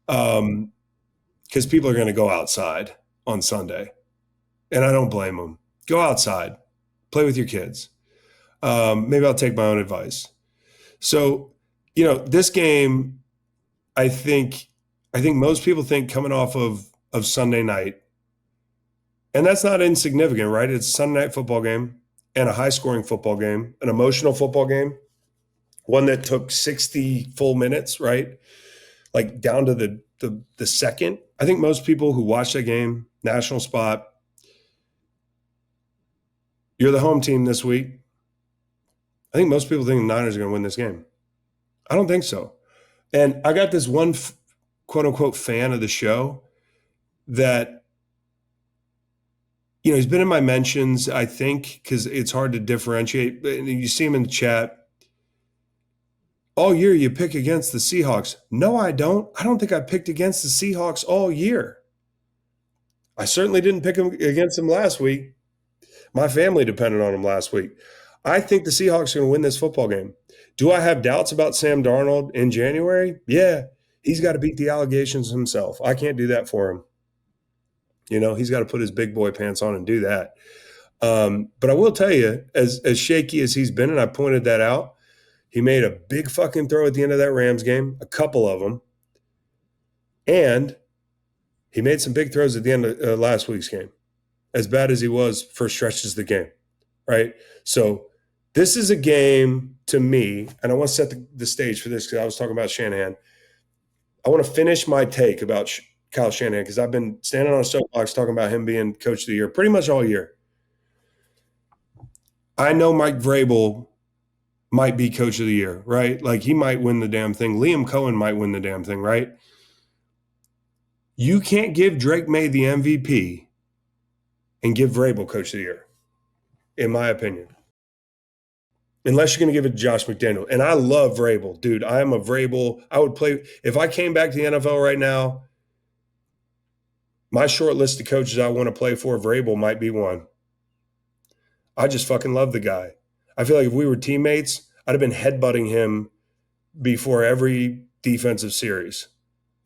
Because people are going to go outside on Sunday. And I don't blame them. Go outside. Play with your kids. Maybe I'll take my own advice. So, this game, I think most people think coming off of Sunday night, and that's not insignificant, right? It's a Sunday night football game and a high-scoring football game, an emotional football game, one that took 60 full minutes, right? Like down to the second. I think most people who watch that game, national spot, you're the home team this week. I think most people think the Niners are going to win this game. I don't think so. And I got this one quote-unquote fan of the show that, he's been in my mentions, I think, because it's hard to differentiate. You see him in the chat. All year you pick against the Seahawks. No, I don't. I don't think I picked against the Seahawks all year. I certainly didn't pick against them last week. My family depended on them last week. I think the Seahawks are going to win this football game. Do I have doubts about Sam Darnold in January? Yeah. He's got to beat the allegations himself. I can't do that for him. He's got to put his big boy pants on and do that. But I will tell you, as shaky as he's been, and I pointed that out, He made a big fucking throw at the end of that Rams game, a couple of them. And he made some big throws at the end of last week's game, as bad as he was for stretches of the game, right? So this is a game to me, and I want to set the stage for this because I was talking about Shanahan. I want to finish my take about Kyle Shanahan because I've been standing on a soapbox talking about him being coach of the year pretty much all year. I know Mike Vrabel might be coach of the year, right? Like he might win the damn thing. Liam Cohen might win the damn thing, right? You can't give Drake May the MVP and give Vrabel coach of the year, in my opinion. Unless you're going to give it to Josh McDaniel. And I love Vrabel. Dude, I am a Vrabel. I would play – if I came back to the NFL right now, my short list of coaches I want to play for, Vrabel might be one. I just fucking love the guy. I feel like if we were teammates, I'd have been headbutting him before every defensive series.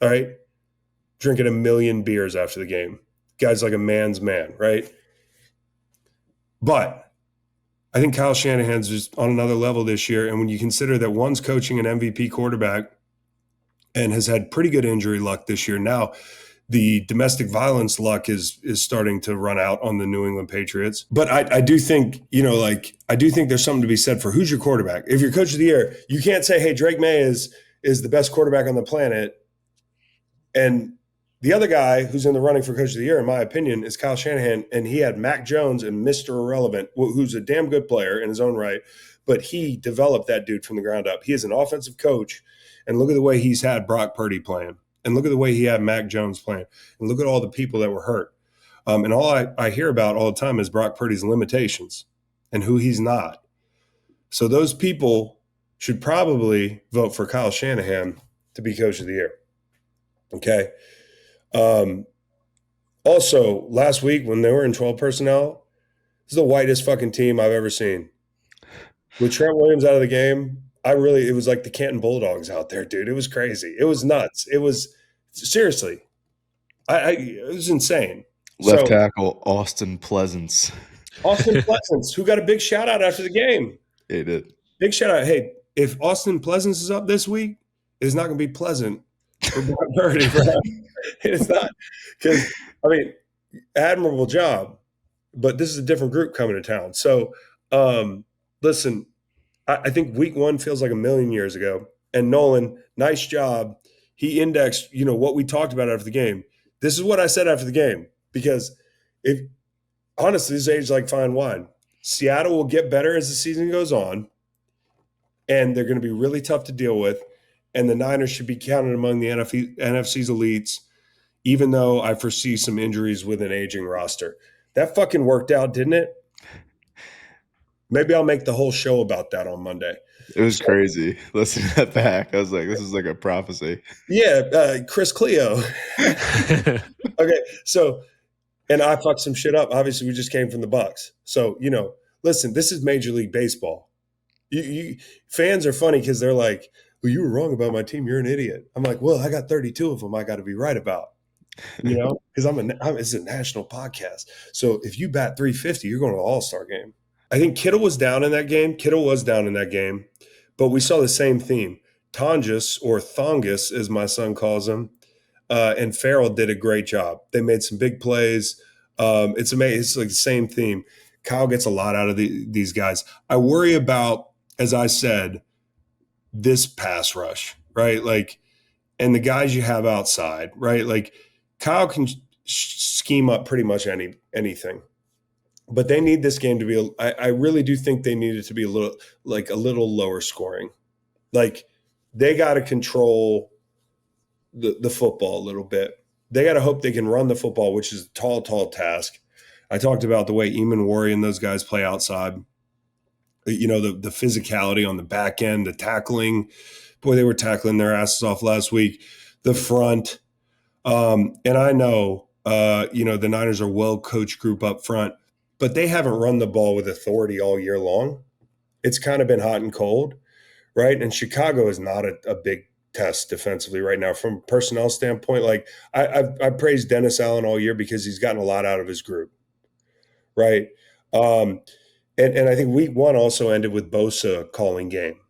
All right? Drinking 1 million beers after the game. Guy's like a man's man, right? But I think Kyle Shanahan's just on another level this year. And when you consider that one's coaching an MVP quarterback and has had pretty good injury luck this year, now the domestic violence luck is starting to run out on the New England Patriots. But I do think, I do think there's something to be said for who's your quarterback. If you're coach of the year, you can't say, hey, Drake May is the best quarterback on the planet. And the other guy who's in the running for coach of the year, in my opinion, is Kyle Shanahan. And he had Mac Jones and Mr. Irrelevant, who's a damn good player in his own right. But he developed that dude from the ground up. He is an offensive coach. And look at the way he's had Brock Purdy playing. And look at the way he had Mac Jones playing. And look at all the people that were hurt. And all I hear about all the time is Brock Purdy's limitations and who he's not. So those people should probably vote for Kyle Shanahan to be coach of the year. Okay. Also, last week when they were in 12 personnel, this is the whitest fucking team I've ever seen. With Trent Williams out of the game, it was like the Canton Bulldogs out there, dude. It was crazy. It was nuts. It was seriously, it was insane. Left tackle, Austin Pleasance. Austin Pleasance, who got a big shout out after the game. He did. Big shout out. Hey, if Austin Pleasance is up this week, it's not going to be pleasant for Brock Purdy. It's not. Because, admirable job. But this is a different group coming to town. So, listen, I think week one feels like 1 million years ago. And Nolan, nice job. He indexed, what we talked about after the game. This is what I said after the game. Because honestly, this age like fine wine. Seattle will get better as the season goes on. And they're going to be really tough to deal with. And the Niners should be counted among the NFC's elites, even though I foresee some injuries with an aging roster. That fucking worked out, didn't it? Maybe I'll make the whole show about that on Monday. It was crazy. Listening to that back, I was like, this is like a prophecy. Yeah, Chris Cleo. Okay, so, and I fucked some shit up. Obviously, we just came from the Bucs. So, listen, this is Major League Baseball. You fans are funny because they're like, well, you were wrong about my team. You're an idiot. I'm like, well, I got 32 of them I got to be right about. Because it's a national podcast. So if you bat 350, you're going to the All-Star game. I think Kittle was down in that game. But we saw the same theme. Tongus, or Thongus, as my son calls him, and Farrell did a great job. They made some big plays. It's amazing. It's like the same theme. Kyle gets a lot out of these guys. I worry about, as I said, this pass rush, right? Like, and the guys you have outside, right? Like, Kyle can scheme up pretty much anything. But they need this game to be I really do think they need it to be a little lower scoring. Like, they got to control the football a little bit. They got to hope they can run the football, which is a tall task. I talked about the way Eamon Worry and those guys play outside. The physicality on the back end, the tackling. Boy, they were tackling their asses off last week. The front. And I know, the Niners are a well-coached group up front, but they haven't run the ball with authority all year long. It's kind of been hot and cold, right? And Chicago is not a big test defensively right now from a personnel standpoint. Like, I praised Dennis Allen all year because he's gotten a lot out of his group, right? And I think week one also ended with Bosa calling game.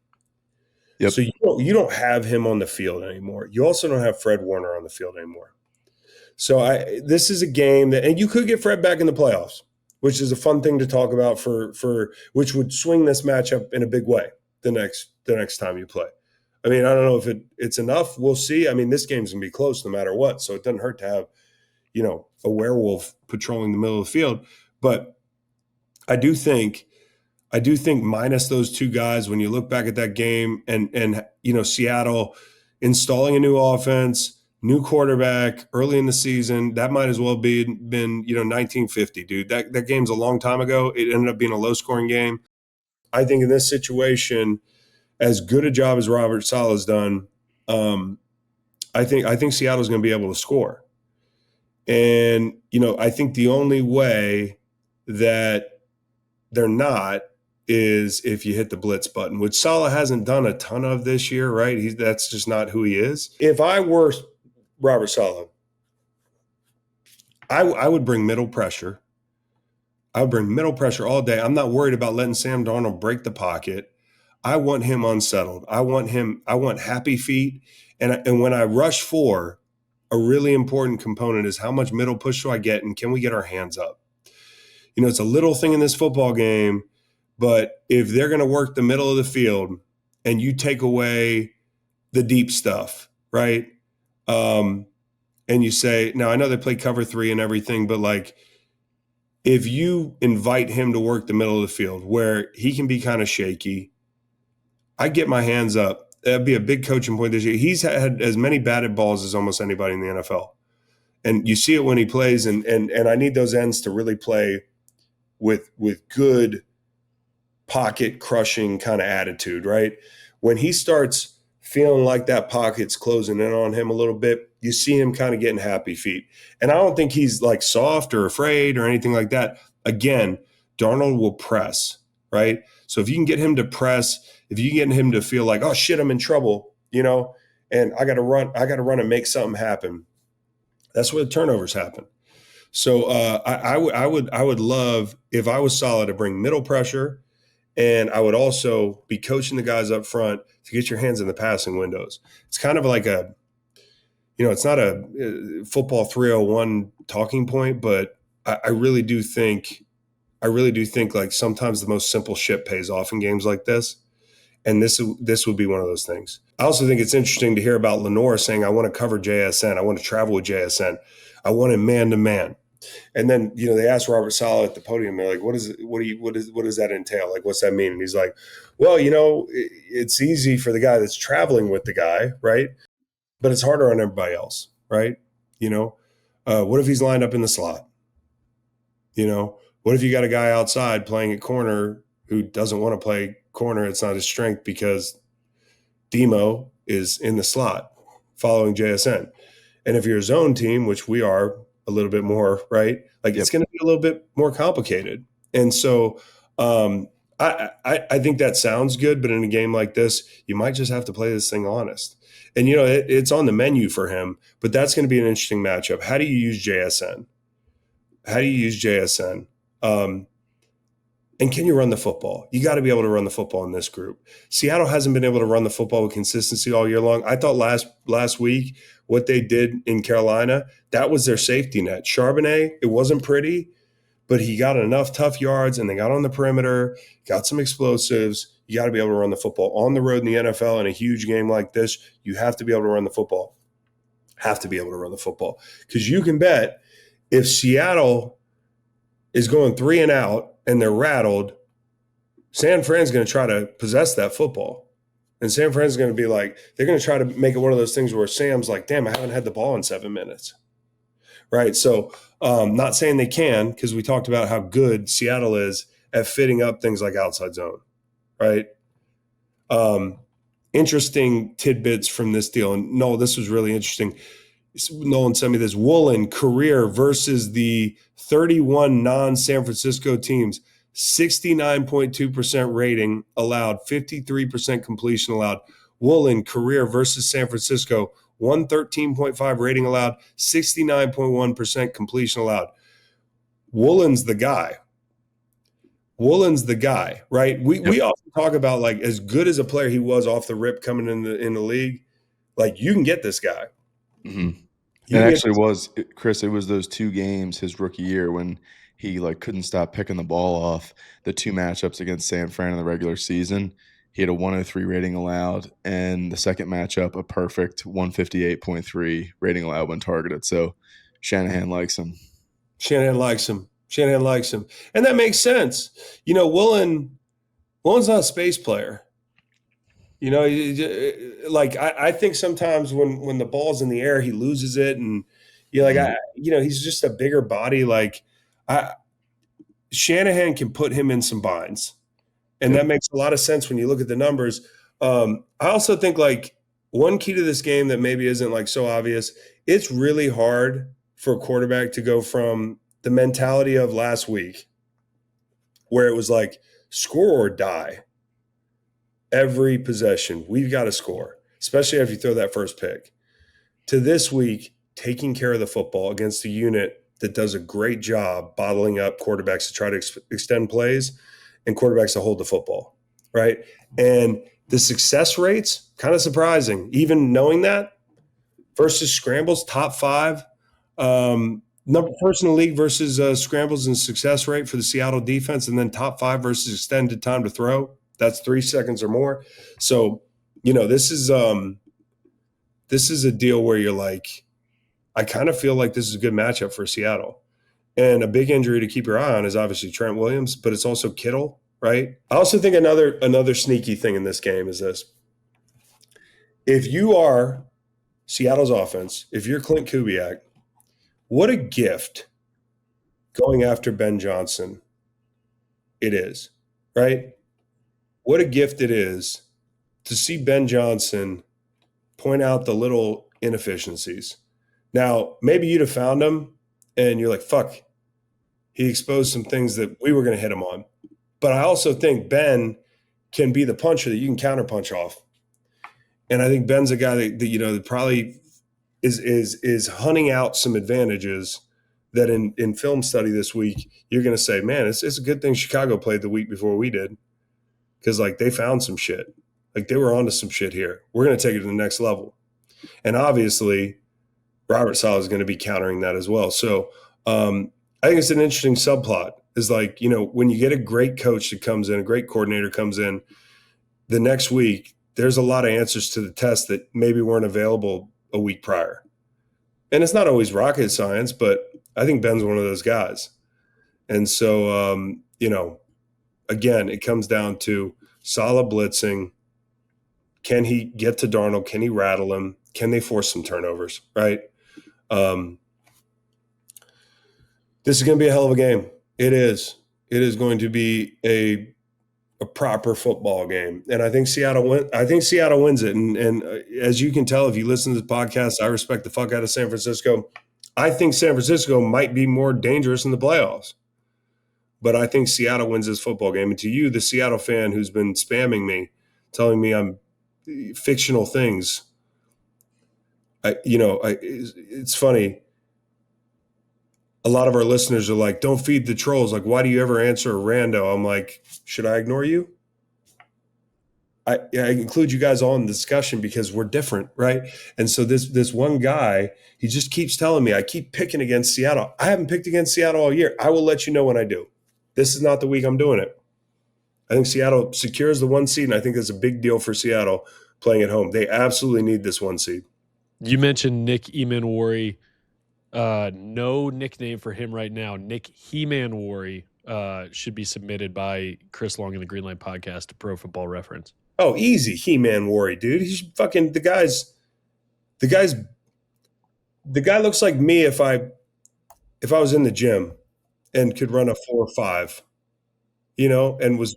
Yep. So you don't have him on the field anymore. You also don't have Fred Warner on the field anymore. So this is a game that, and you could get Fred back in the playoffs, which is a fun thing to talk about for which would swing this matchup in a big way the next time you play. I mean, I don't know if it's enough. We'll see. I mean, this game's gonna be close no matter what, so it doesn't hurt to have, a werewolf patrolling the middle of the field. But I do think minus those two guys, when you look back at that game and Seattle installing a new offense, new quarterback early in the season, that might as well been 1950, dude. That game's a long time ago. It ended up being a low scoring game. I think in this situation, as good a job as Robert Saleh's done, I think Seattle's going to be able to score. And I think the only way that they're not is if you hit the blitz button, which Saleh hasn't done a ton of this year, right? That's just not who he is. If I were Robert Saleh, I would bring middle pressure. I would bring middle pressure all day. I'm not worried about letting Sam Darnold break the pocket. I want him unsettled. I want happy feet. And when I rush for, a really important component is how much middle push do I get, and can we get our hands up? It's a little thing in this football game, but if they're going to work the middle of the field and you take away the deep stuff, right? And you say, now I know they play cover 3 and everything, but like if you invite him to work the middle of the field where he can be kind of shaky, I get my hands up. That'd be a big coaching point this year. He's had as many batted balls as almost anybody in the NFL. And you see it when he plays, and I need those ends to really play with good pocket crushing kind of attitude, right? When he starts feeling like that pocket's closing in on him a little bit, you see him kind of getting happy feet. And I don't think he's like soft or afraid or anything like that. Again, Darnold will press, right? So if you can get him to press, if you can get him to feel like, oh shit, I'm in trouble, and I got to run and make something happen. That's where the turnovers happen. So I would love, if I was Saleh, to bring middle pressure, and I would also be coaching the guys up front to get your hands in the passing windows. It's kind of like it's not a football 301 talking point, but I really do think like sometimes the most simple shit pays off in games like this. And this would be one of those things. I also think it's interesting to hear about Lenore saying, I want to cover JSN. I want to travel with JSN. I want him man to man. And then, they asked Robert Saleh at the podium, they're like, what does that entail? Like, what's that mean? And he's like, well, it's easy for the guy that's traveling with the guy, right? But it's harder on everybody else, right? What if he's lined up in the slot? What if you got a guy outside playing at corner who doesn't want to play corner? It's not his strength because Demo is in the slot following JSN. And if you're a zone team, which we are a little bit more, right? Like It's going to be a little bit more complicated. And so I think that sounds good, but in a game like this, you might just have to play this thing honest. And, it's on the menu for him, but that's going to be an interesting matchup. How do you use JSN? And can you run the football? You got to be able to run the football in this group. Seattle hasn't been able to run the football with consistency all year long. I thought last week what they did in Carolina, that was their safety net. Charbonnet, it wasn't pretty, but he got enough tough yards and they got on the perimeter, got some explosives. You got to be able to run the football. On the road in the NFL in a huge game like this, you have to be able to run the football. Because you can bet if Seattle is going 3 and out and they're rattled, San Fran's going to try to possess that football. And San Fran's going to be like, they're going to try to make it one of those things where Sam's like, damn, I haven't had the ball in 7 minutes. Right? So not saying they can, because we talked about how good Seattle is at fitting up things like outside zone. Right? Interesting tidbits from this deal. And no, this was really interesting. Nolan sent me this. Woolen career versus the 31 non-San Francisco teams, 69.2% rating allowed, 53% completion allowed. Woolen career versus San Francisco, 113.5 rating allowed, 69.1% completion allowed. Woolen's the guy, right? We often talk about like as good as a player he was off the rip coming in the league, like you can get this guy. Mm-hmm. It actually was, Chris, it was those 2 games his rookie year when he like couldn't stop picking the ball off. The 2 matchups against San Fran in the regular season, he had a 103 rating allowed, and the second matchup a perfect 158.3 rating allowed when targeted. So Shanahan likes him. Shanahan likes him, and that makes sense. You know, Woolen's not a space player. You know, like I think sometimes when the ball's in the air, he loses it, and you're like, he's just a bigger body. Like, Shanahan can put him in some binds, and that makes a lot of sense when you look at the numbers. I also think like one key to this game that maybe isn't like so obvious. It's really hard for a quarterback to go from the mentality of last week, where it was like score or die. Every possession, we've got to score, especially if you throw that first pick, to this week, taking care of the football against a unit that does a great job bottling up quarterbacks to try to extend plays and quarterbacks to hold the football, right? And the success rates, kind of surprising, even knowing that, versus scrambles, top 5. First in the league versus scrambles and success rate for the Seattle defense, and then top 5 versus extended time to throw. That's 3 seconds or more. So, this is a deal where you're like, I kind of feel like this is a good matchup for Seattle. And a big injury to keep your eye on is obviously Trent Williams, but it's also Kittle, right? I also think another sneaky thing in this game is this. If you are Seattle's offense, if you're Clint Kubiak, what a gift going after Ben Johnson it is, right? What a gift it is to see Ben Johnson point out the little inefficiencies. Now, maybe you'd have found him and you're like, fuck, he exposed some things that we were going to hit him on. But I also think Ben can be the puncher that you can counterpunch off. And I think Ben's a guy that probably is hunting out some advantages that in film study this week, you're going to say, man, it's a good thing Chicago played the week before we did. Because, like, they found some shit. Like, they were onto some shit here. We're going to take it to the next level. And obviously, Robert Saleh is going to be countering that as well. So I think it's an interesting subplot. Is like, when you get a great coach that comes in, a great coordinator comes in, the next week, there's a lot of answers to the test that maybe weren't available a week prior. And it's not always rocket science, but I think Ben's one of those guys. And so, again, it comes down to solid blitzing. Can he get to Darnold? Can he rattle him? Can they force some turnovers, right? This is going to be a hell of a game. It is. It is going to be a proper football game. And I think Seattle wins it. And as you can tell, if you listen to the podcast, I respect the fuck out of San Francisco. I think San Francisco might be more dangerous in the playoffs. But I think Seattle wins this football game. And to you, the Seattle fan who's been spamming me, telling me I'm fictional things, it's funny. A lot of our listeners are like, don't feed the trolls. Like, why do you ever answer a rando? I'm like, should I ignore you? I include you guys all in the discussion because we're different, right? And so this one guy, he just keeps telling me I keep picking against Seattle. I haven't picked against Seattle all year. I will let you know when I do. This is not the week I'm doing it. I think Seattle secures the 1 seed, and I think that's a big deal for Seattle playing at home. They absolutely need this 1 seed. You mentioned Nick Emanwari. No nickname for him right now. Nick He-Man-Wari should be submitted by Chris Long in the Green Line podcast to Pro Football Reference. Oh, easy. He-Man-Wari, dude. He's fucking the guy looks like me if I was in the gym and could run a 4.5, and was,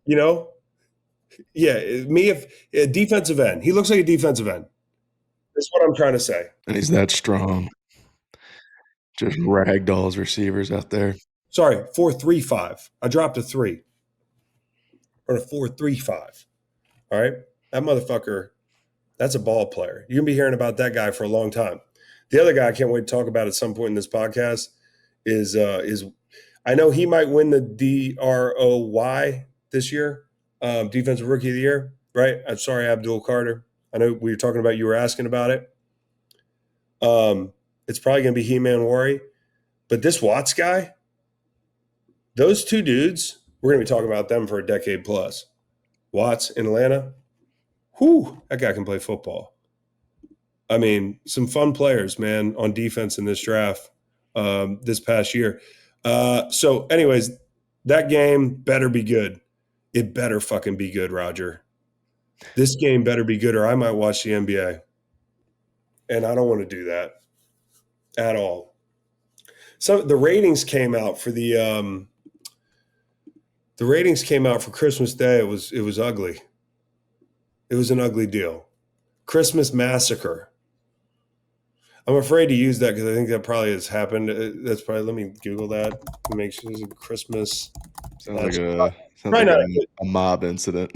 me if a defensive end. He looks like a defensive end. That's what I'm trying to say. And he's that strong. Just ragdolls receivers out there. Sorry, 4.35. I dropped a 3. Or a 4.35. All right? That motherfucker, that's a ball player. You're going to be hearing about that guy for a long time. The other guy I can't wait to talk about at some point in this podcast is I know he might win the DROY this year, defensive rookie of the year, right? I'm sorry, Abdul Carter. I know we were talking about, you were asking about it. It's probably going to be He-Man Worry. But this Watts guy, those two dudes, we're going to be talking about them for a decade plus. Watts in Atlanta, whew, that guy can play football. I mean, some fun players, man, on defense in this draft this past year. So anyways, that game better be good. It better fucking be good, Roger. This game better be good, or I might watch the NBA. And I don't want to do that at all. So the ratings came out for the ratings came out for Christmas Day. It was ugly. It was an ugly deal. Christmas Massacre. I'm afraid to use that because I think that probably has happened. That's probably, let me Google that. Make sure it's a Christmas. Sounds like a mob incident.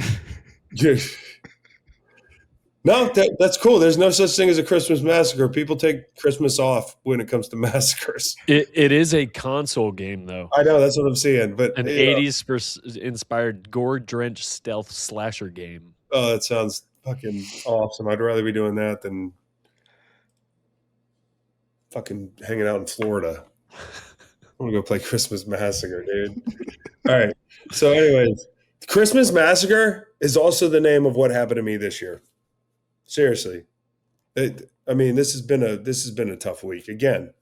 No, that's cool. There's no such thing as a Christmas massacre. People take Christmas off when it comes to massacres. It is a console game, though. I know, that's what I'm seeing. But an 80s inspired gore-drenched stealth slasher game. Oh, that sounds fucking awesome. I'd rather be doing that than fucking hanging out in Florida. I'm gonna go play Christmas Massacre, dude. All right. So, anyways, Christmas Massacre is also the name of what happened to me this year. Seriously, I mean, this has been a tough week. Again,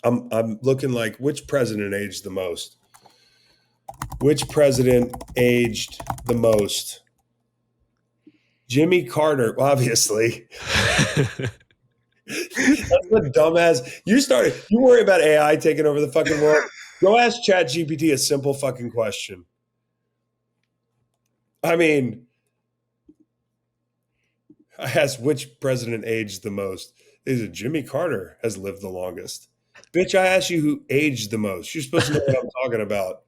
I'm looking like, which president aged the most? Which president aged the most? Jimmy Carter, obviously. That's what dumbass. You worry about AI taking over the fucking world. Go ask ChatGPT a simple fucking question. I mean, I asked which president aged the most. Is it Jimmy Carter has lived the longest? Bitch, I asked you who aged the most. You're supposed to know what I'm talking about.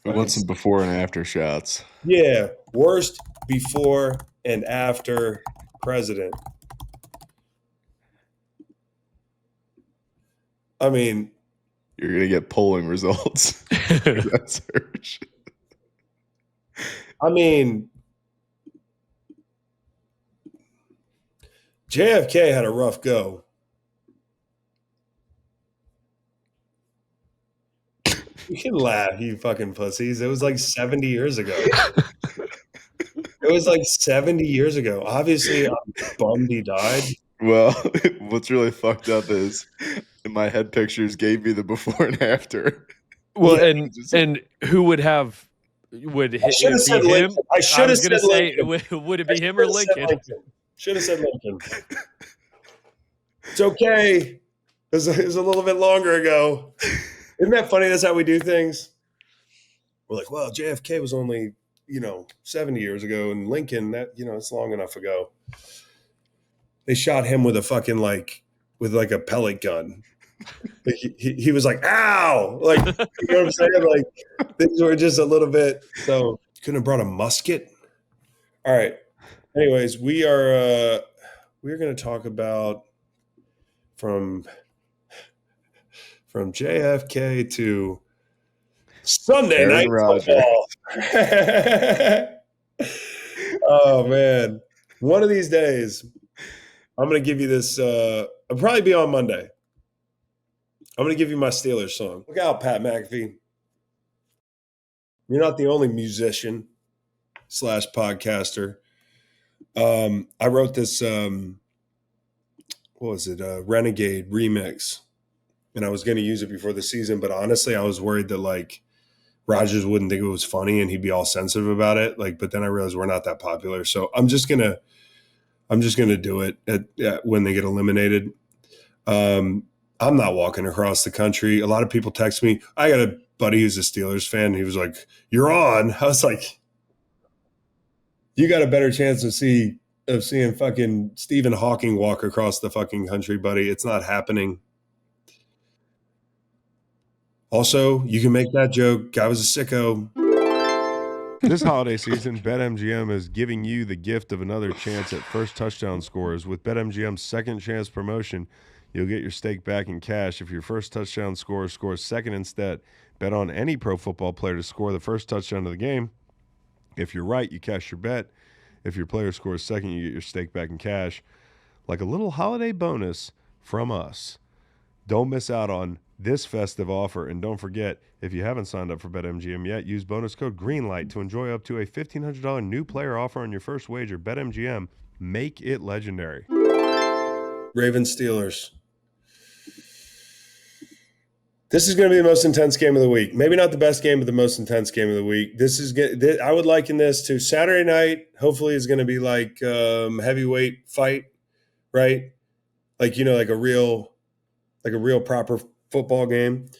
We want some before and after shots. Yeah, worst before and after president. I mean, you're gonna get polling results. That search. I mean, JFK had a rough go. You can laugh, you fucking pussies. It was like 70 years ago. It was like 70 years ago. Obviously, I'm bummed he died. Well, what's really fucked up is my head pictures gave me the before and after. Well, and who would have would hit it be him? I should have said Lincoln. Would it be him or Lincoln? Should have said Lincoln. It's okay. It was a little bit longer ago. Isn't that funny? That's how we do things. We're like, well, JFK was only 70 years ago, and Lincoln, that it's long enough ago. They shot him with a fucking with a pellet gun. He was like, ow! Like, you know what I'm saying? Like, things were just a little bit. So couldn't have brought a musket. All right. Anyways, we're going to talk about from JFK to Sunday night football. Oh man, one of these days, I'm going to give you this. I'll probably be on Monday. I'm going to give you my Steelers song. Look out, Pat McAfee. You're not the only musician / podcaster. I wrote this, Renegade remix, and I was going to use it before the season, but honestly, I was worried that Rodgers wouldn't think it was funny and he'd be all sensitive about it. But then I realized we're not that popular. So I'm just going to do it when they get eliminated. I'm not walking across the country. A lot of people text me. I got a buddy who's a Steelers fan. He was like, "You're on." I was like, "You got a better chance of seeing fucking Stephen Hawking walk across the fucking country, buddy. It's not happening." Also, you can make that joke. Guy was a sicko. This holiday season, BetMGM is giving you the gift of another chance at first touchdown scores. With BetMGM's second chance promotion, you'll get your stake back in cash if your first touchdown scorer scores second instead. Bet on any pro football player to score the first touchdown of the game. If you're right, you cash your bet. If your player scores second, you get your stake back in cash, like a little holiday bonus from us. Don't miss out on this festive offer. And don't forget, if you haven't signed up for BetMGM yet, use bonus code GREENLIGHT to enjoy up to a $1,500 new player offer on your first wager. BetMGM, make it legendary. Ravens Steelers. This is going to be the most intense game of the week. Maybe not the best game, but the most intense game of the week. I would liken this to Saturday night. Hopefully, is going to be like heavyweight fight, right? Like like a real proper football game.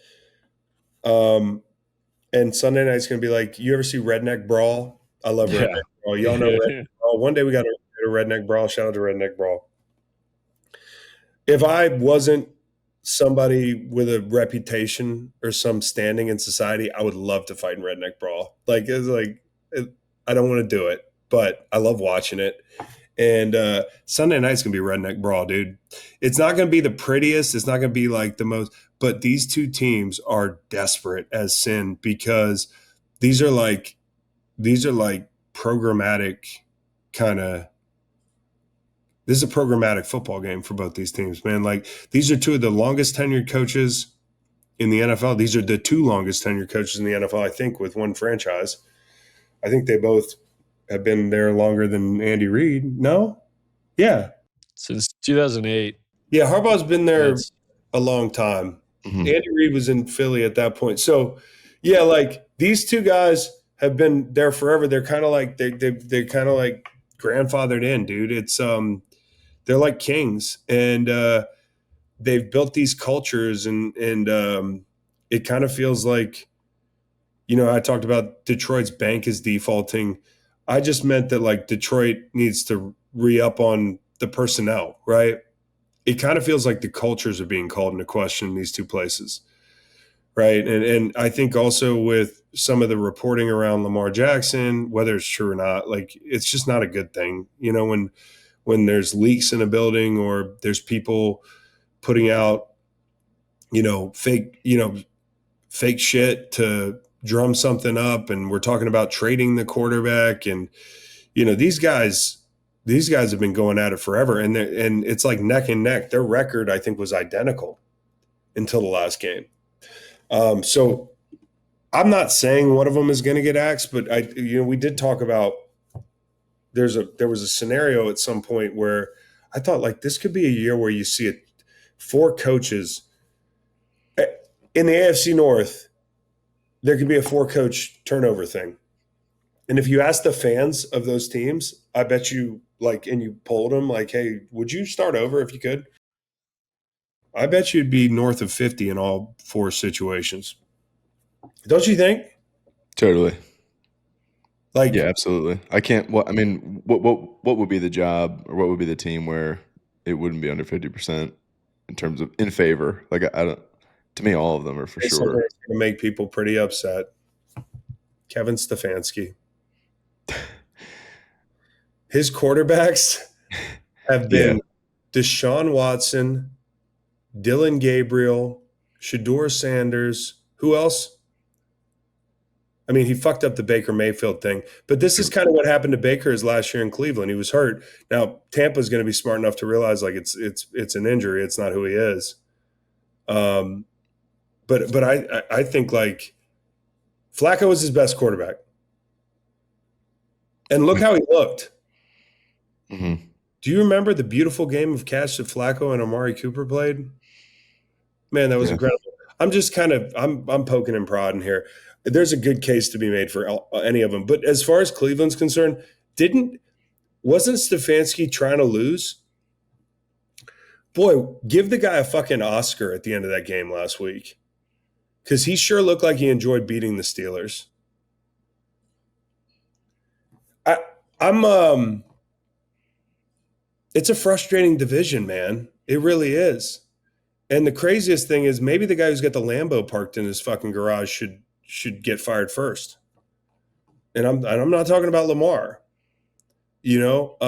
And Sunday night's going to be like, you ever see Redneck Brawl? I love Redneck Brawl. Y'all know Redneck Brawl. One day we got a Redneck Brawl. Shout out to Redneck Brawl. If I wasn't somebody with a reputation or some standing in society, I would love to fight in Redneck Brawl. I don't want to do it, but I love watching it. And Sunday night's going to be Redneck Brawl, dude. It's not going to be the prettiest. It's not going to be like the most, but these two teams are desperate as sin because these are like programmatic kind of. This is a programmatic football game for both these teams, man. Like, these are two of the longest tenured coaches in the NFL. These are the two longest tenured coaches in the NFL, I think, with one franchise. I think they both have been there longer than Andy Reid. No? Yeah. Since 2008. Yeah, Harbaugh's been there a long time. Mm-hmm. Andy Reid was in Philly at that point. So, yeah, like, these two guys have been there forever. They're kind of like they're kind of like grandfathered in, dude. It's they're like kings, and they've built these cultures, and it kind of feels like, I talked about Detroit's bank is defaulting. I just meant that, like, Detroit needs to re-up on the personnel, right? It kind of feels like the cultures are being called into question in these two places, right? And I think also with some of the reporting around Lamar Jackson, whether it's true or not, like, it's just not a good thing, when there's leaks in a building or there's people putting out, fake shit to drum something up, and we're talking about trading the quarterback, and these guys have been going at it forever, and it's like neck and neck. Their record, I think, was identical until the last game. So I'm not saying one of them is going to get axed, but we did talk about. There was a scenario at some point where I thought, like, this could be a year where you see 4 coaches in the AFC North. There could be a 4-coach turnover thing. And if you ask the fans of those teams, I bet you, like, and you polled them, like, hey, would you start over if you could? I bet you'd be north of 50 in all 4 situations. Don't you think? Totally. Like, yeah, absolutely. I can't. What would be the job, or what would be the team where it wouldn't be under 50% in terms of in favor? Like, I don't. To me, all of them are for sure. It's going to make people pretty upset. Kevin Stefanski. His quarterbacks have been Deshaun Watson, Dylan Gabriel, Shedeur Sanders. Who else? I mean, he fucked up the Baker Mayfield thing, but this is kind of what happened to Baker his last year in Cleveland. He was hurt. Now, Tampa's going to be smart enough to realize, like, it's an injury. It's not who he is. But I think, like, Flacco was his best quarterback, and look how he looked. Mm-hmm. Do you remember the beautiful game of catch that Flacco and Amari Cooper played? Man, that was incredible. I'm just kind of I'm poking and prodding here. There's a good case to be made for any of them. But as far as Cleveland's concerned, wasn't Stefanski trying to lose? Boy, give the guy a fucking Oscar at the end of that game last week, because he sure looked like he enjoyed beating the Steelers. It's a frustrating division, man. It really is. And the craziest thing is, maybe the guy who's got the Lambo parked in his fucking garage should get fired first. And I'm not talking about Lamar, but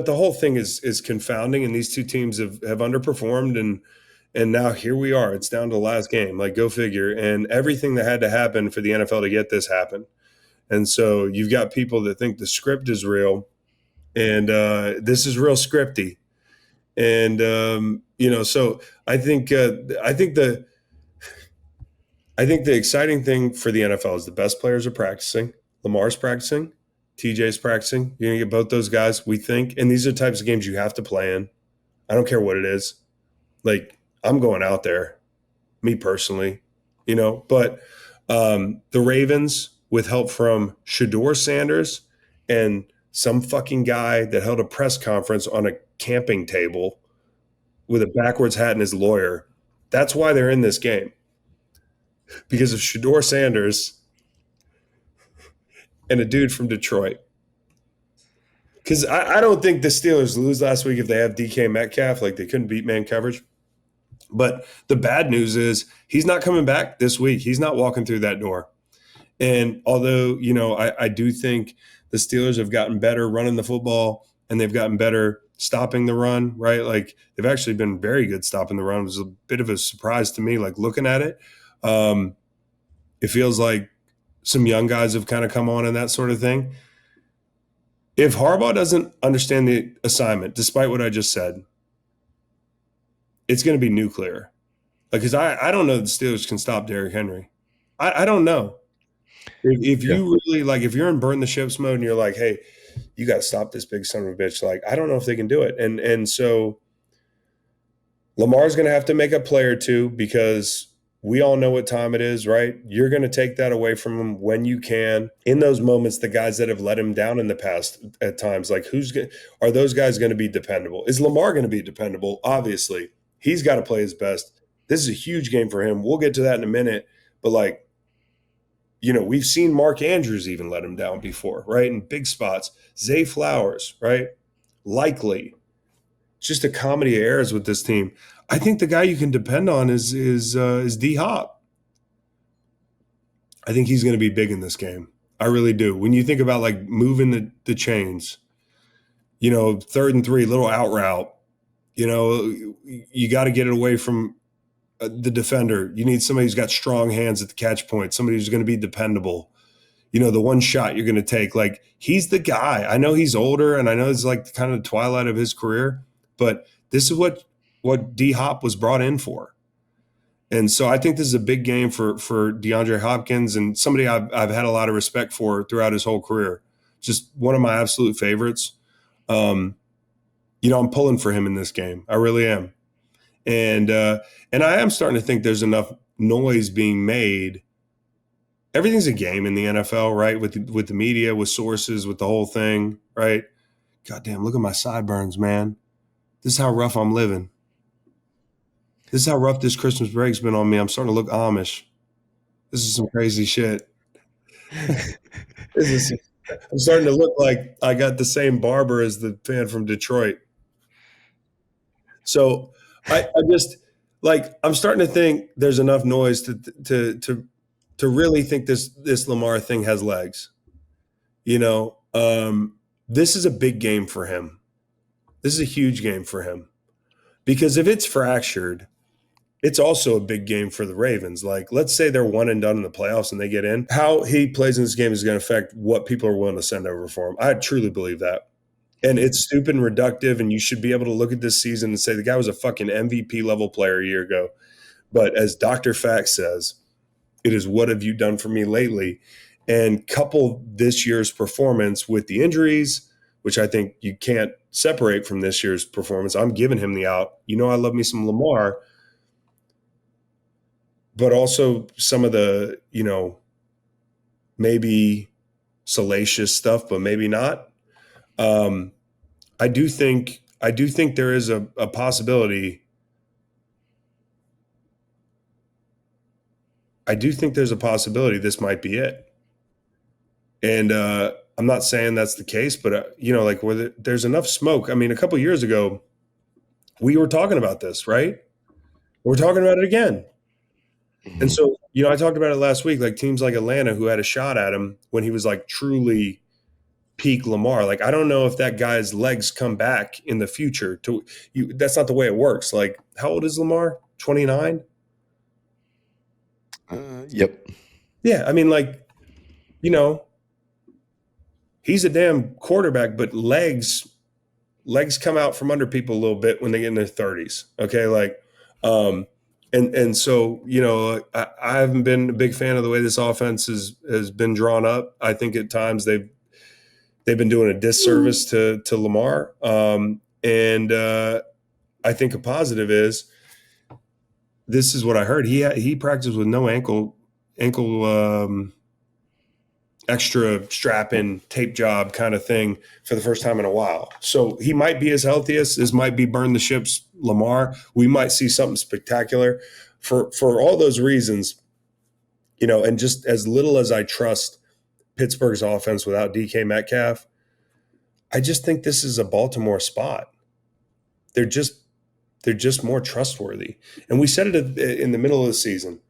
the whole thing is confounding, and these two teams have underperformed, and now here we are. It's down to the last game. Like, go figure. And everything that had to happen for the NFL to get this happened. And so you've got people that think the script is real, and this is real scripty. And so I think the exciting thing for the NFL is the best players are practicing. Lamar's practicing, TJ's practicing. You're gonna get both those guys, we think. And these are the types of games you have to play in. I don't care what it is. Like, I'm going out there, me personally, But the Ravens, with help from Shedeur Sanders and some fucking guy that held a press conference on a camping table with a backwards hat and his lawyer, that's why they're in this game. Because of Shedeur Sanders and a dude from Detroit. Because I don't think the Steelers lose last week if they have DK Metcalf. Like, they couldn't beat man coverage. But the bad news is he's not coming back this week. He's not walking through that door. And although, I do think the Steelers have gotten better running the football and they've gotten better stopping the run, right? Like, they've actually been very good stopping the run. It was a bit of a surprise to me, like, looking at it. It feels like some young guys have kind of come on and that sort of thing. If Harbaugh doesn't understand the assignment, despite what I just said, it's going to be nuclear. Like, because I don't know the Steelers can stop Derrick Henry. I don't know. If you really, like, if you're in burn the ships mode and you're like, hey, you got to stop this big son of a bitch, like, I don't know if they can do it. And so Lamar's going to have to make a play or two because we all know what time it is, right? You're going to take that away from him when you can. In those moments, the guys that have let him down in the past at times, like, are those guys going to be dependable? Is Lamar going to be dependable? Obviously. He's got to play his best. This is a huge game for him. We'll get to that in a minute. But, like, we've seen Mark Andrews even let him down before, right? In big spots. Zay Flowers, right? Likely. It's just a comedy of errors with this team. I think the guy you can depend on is D-Hop. I think he's going to be big in this game. I really do. When you think about, like, moving the chains, 3rd and 3, little out route, you got to get it away from the defender. You need somebody who's got strong hands at the catch point, somebody who's going to be dependable. The one shot you're going to take. Like, he's the guy. I know he's older, and I know it's like kind of the twilight of his career, but this is what D-Hop was brought in for. And so I think this is a big game for DeAndre Hopkins, and somebody I've had a lot of respect for throughout his whole career. Just one of my absolute favorites. I'm pulling for him in this game. I really am. And I am starting to think there's enough noise being made. Everything's a game in the NFL, right? With the media, with sources, with the whole thing, right? Goddamn, look at my sideburns, man. This is how rough I'm living. This is how rough this Christmas break's been on me. I'm starting to look Amish. This is some crazy shit. I'm starting to look like I got the same barber as the fan from Detroit. So I just, like, I'm starting to think there's enough noise to really think this Lamar thing has legs. This is a big game for him. This is a huge game for him. Because if it's fractured, it's also a big game for the Ravens. Like, let's say they're one and done in the playoffs and they get in. How he plays in this game is going to affect what people are willing to send over for him. I truly believe that. And it's stupid and reductive, and you should be able to look at this season and say the guy was a fucking MVP level player a year ago. But as Dr. Fact says, it is what have you done for me lately? And couple this year's performance with the injuries, which I think you can't separate from this year's performance. I'm giving him the out. I love me some Lamar. But also some of the, maybe salacious stuff, but maybe not. I do think there is a possibility. I do think there's a possibility this might be it. And I'm not saying that's the case, but like, whether there's enough smoke. I mean, a couple of years ago, we were talking about this, right? We're talking about it again. And so, I talked about it last week, like teams like Atlanta who had a shot at him when he was like truly peak Lamar. Like, I don't know if that guy's legs come back in the future. That's not the way it works. Like, how old is Lamar? 29? Yep. Yeah. I mean, like, He's a damn quarterback, but legs come out from under people a little bit when they get in their 30s. Okay, and so I haven't been a big fan of the way this offense has been drawn up. I think at times they've been doing a disservice to Lamar. And I think a positive is this is what I heard. He practiced with no ankle extra strap-in tape job kind of thing for the first time in a while. So he might be as healthy as this might be burn the ships Lamar. We might see something spectacular for all those reasons, and just as little as I trust Pittsburgh's offense without DK Metcalf, I just think this is a Baltimore spot. They're just more trustworthy. And we said it in the middle of the season.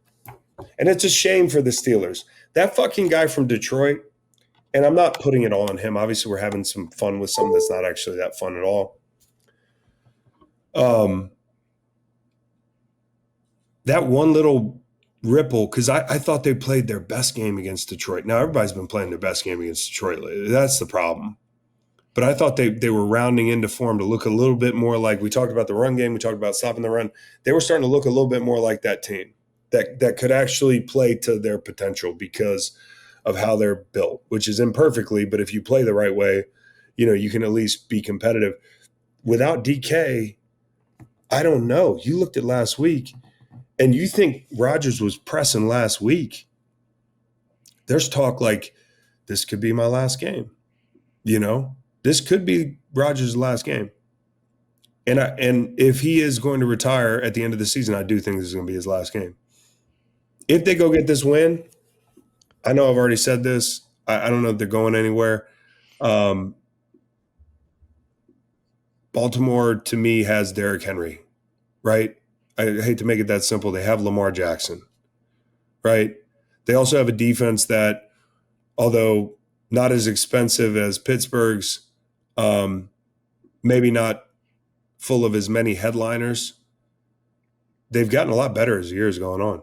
And it's a shame for the Steelers. That fucking guy from Detroit, and I'm not putting it all on him. Obviously, we're having some fun with something that's not actually that fun at all. That one little ripple, because I thought they played their best game against Detroit. Now, everybody's been playing their best game against Detroit lately. That's the problem. But I thought they were rounding into form to look a little bit more like, we talked about the run game, we talked about stopping the run. They were starting to look a little bit more like that team that could actually play to their potential because of how they're built, which is imperfectly, but if you play the right way, you can at least be competitive. Without DK, I don't know. You looked at last week, and you think Rodgers was pressing last week. There's talk like, this could be my last game. This could be Rodgers' last game. And if he is going to retire at the end of the season, I do think this is going to be his last game. If they go get this win, I know I've already said this. I don't know if they're going anywhere. Baltimore, to me, has Derrick Henry, right? I hate to make it that simple. They have Lamar Jackson, right? They also have a defense that, although not as expensive as Pittsburgh's, maybe not full of as many headliners, they've gotten a lot better as the years going on,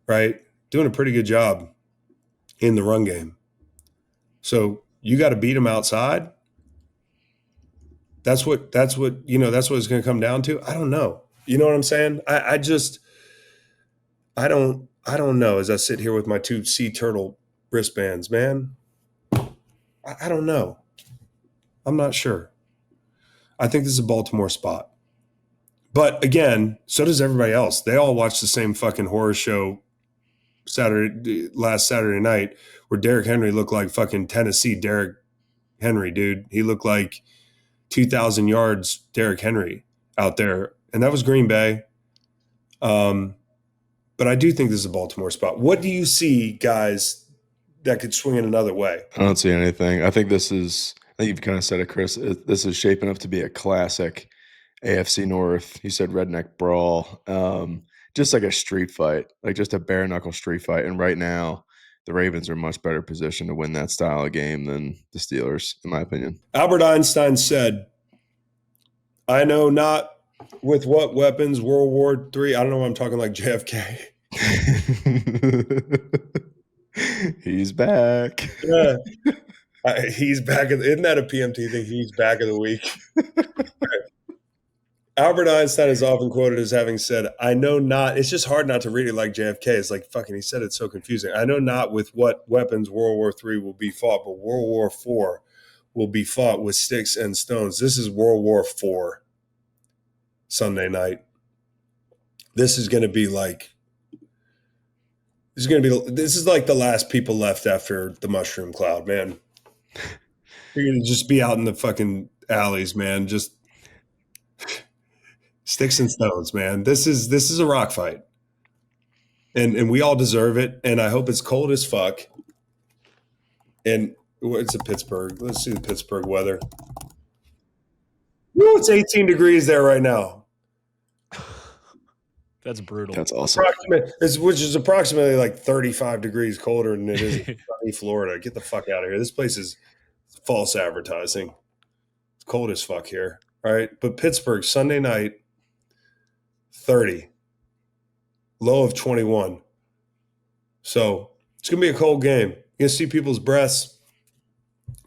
right? Doing a pretty good job in the run game. So you got to beat them outside. That's what it's going to come down to. I don't know. You know what I'm saying? I don't know as I sit here with my two sea turtle wristbands, man. I don't know. I'm not sure. I think this is a Baltimore spot. But again, so does everybody else. They all watch the same fucking horror show last Saturday night where Derrick Henry looked like fucking Tennessee Derrick Henry, dude. He looked like 2,000 yards Derrick Henry out there. And that was Green Bay. But I do think this is a Baltimore spot. What do you see, guys, that could swing in another way? I don't see anything. I think you've kind of said it, Chris. This is shaping up to be a classic AFC North. You said redneck brawl. Just like a street fight, like just a bare knuckle street fight. And right now, the Ravens are much better positioned to win that style of game than the Steelers, in my opinion. Albert Einstein said, I know not with what weapons World War III. I don't know why I'm talking like JFK. He's back. Yeah. He's back. Isn't that a PMT thing? He's back of the week. Albert Einstein is often quoted as having said, I know not, it's just hard not to read it like JFK. It's like, fucking, he said it's so confusing. I know not with what weapons World War III will be fought, but World War IV will be fought with sticks and stones. This is World War IV Sunday night. This is going to be like, this is like the last people left after the mushroom cloud, man. You're going to just be out in the fucking alleys, man. Just sticks and stones, man. This is a rock fight. And we all deserve it. And I hope it's cold as fuck. And it's a Pittsburgh. Let's see the Pittsburgh weather. Woo, it's 18 degrees there right now. That's brutal. That's awesome. Which is approximately like 35 degrees colder than it is in sunny Florida. Get the fuck out of here. This place is false advertising. It's cold as fuck here. All right. But Pittsburgh, Sunday night, 30. Low of 21. So it's going to be a cold game. You're going to see people's breaths.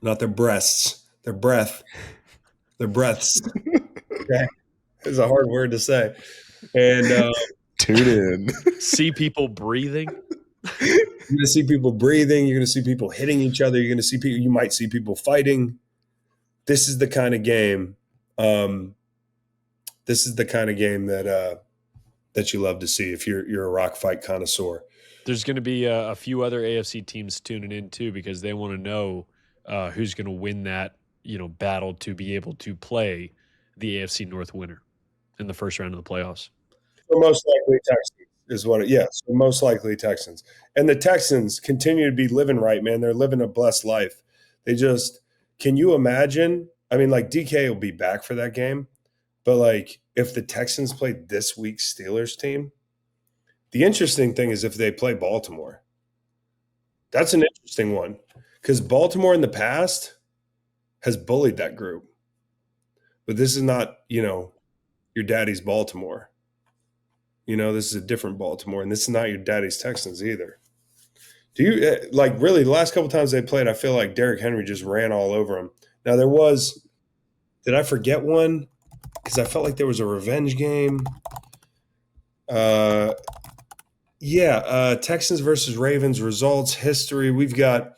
not their breasts, their breath, their breaths. Okay. It's a hard word to say. And tune in. See people breathing. You're going to see people breathing. You're going to see people hitting each other. You're going to see people. You might see people fighting. This is the kind of game. This is the kind of game that you love to see if you're a rock fight connoisseur. There's going to be a few other AFC teams tuning in too because they want to know who's going to win that battle to be able to play the AFC North winner in the first round of the playoffs. So most likely Texans is what so most likely Texans. And the Texans continue to be living right, man. They're living a blessed life. They just – can you imagine? I mean, like DK will be back for that game. But, like, if the Texans played this week's Steelers team, the interesting thing is if they play Baltimore. That's an interesting one because Baltimore in the past has bullied that group. But this is not, your daddy's Baltimore. This is a different Baltimore, and this is not your daddy's Texans either. Do you really the last couple times they played, I feel like Derrick Henry just ran all over him. Now there was – did I forget one? Because I felt like there was a revenge game. Texans versus Ravens results, history. We've got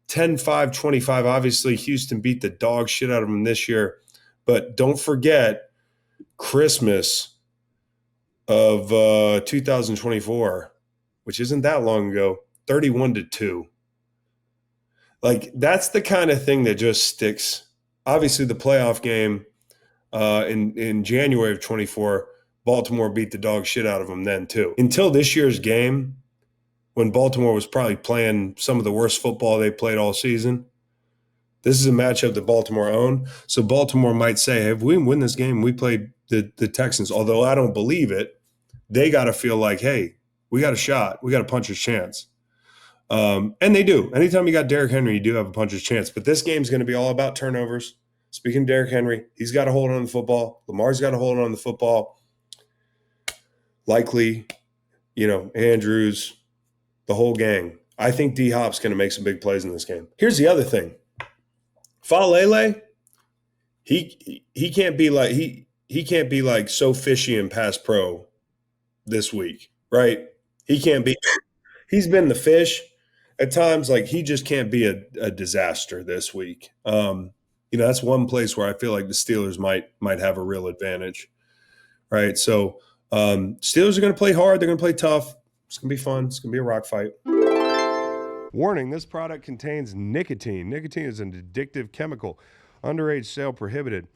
10-5-25. Obviously, Houston beat the dog shit out of them this year. But don't forget Christmas of 2024, which isn't that long ago, 31-2. Like, that's the kind of thing that just sticks. Obviously, the playoff game in January of 24, Baltimore beat the dog shit out of them then too. Until this year's game, when Baltimore was probably playing some of the worst football they played all season, this is a matchup that Baltimore owned. So Baltimore might say, hey, if we win this game, we played the Texans. Although I don't believe it, they got to feel like, hey, we got a shot. We got a puncher's chance. And they do. Anytime you got Derrick Henry, you do have a puncher's chance. But this game's going to be all about turnovers. Speaking of Derrick Henry, he's got to hold on to the football. Lamar's got to hold on to the football. Likely, Andrews, the whole gang. I think D-Hop's going to make some big plays in this game. Here's the other thing. Falele, he can't be like he can't be like so fishy and pass pro this week, right? He can't be. He's been the fish at times. Like he just can't be a disaster this week. That's one place where I feel like the Steelers might have a real advantage, right? So Steelers are going to play hard. They're going to play tough. It's going to be fun. It's going to be a rock fight. Warning, this product contains nicotine. Nicotine is an addictive chemical. Underage sale prohibited.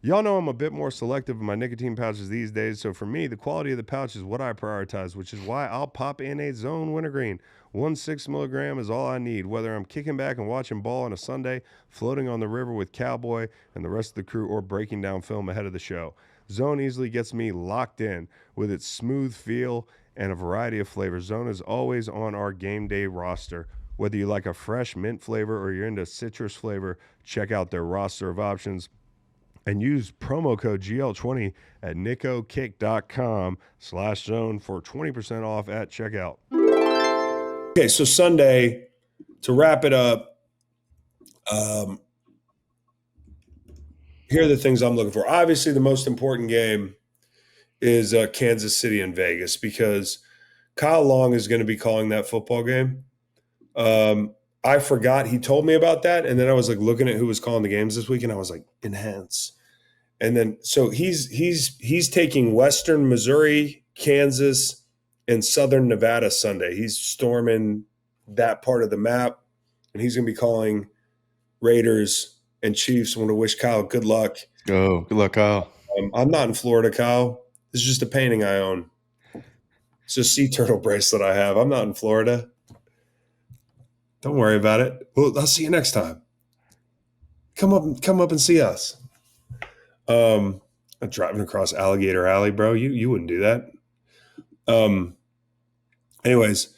Y'all know I'm a bit more selective in my nicotine pouches these days, so for me, the quality of the pouch is what I prioritize, which is why I'll pop in a Zone Wintergreen. 1 6-milligram is all I need, whether I'm kicking back and watching ball on a Sunday, floating on the river with Cowboy and the rest of the crew, or breaking down film ahead of the show. Zone easily gets me locked in with its smooth feel and a variety of flavors. Zone is always on our game day roster. Whether you like a fresh mint flavor or you're into citrus flavor, check out their roster of options and use promo code GL20 at nicokick.com/zone for 20% off at checkout. Okay, so Sunday, to wrap it up, here are the things I'm looking for. Obviously, the most important game is Kansas City and Vegas because Kyle Long is going to be calling that football game. I forgot he told me about that, and then I was like looking at who was calling the games this week, and I was like, enhance. And then so he's taking Western Missouri, Kansas, and Southern Nevada Sunday. He's storming that part of the map, and he's going to be calling Raiders and Chiefs. I want to wish Kyle good luck. Oh, good luck, Kyle. I'm not in Florida, Kyle. This is just a painting I own. It's a sea turtle bracelet I have. I'm not in Florida. Don't worry about it. Well, I'll see you next time. Come up and see us. I'm driving across Alligator Alley, bro. You wouldn't do that. Anyways,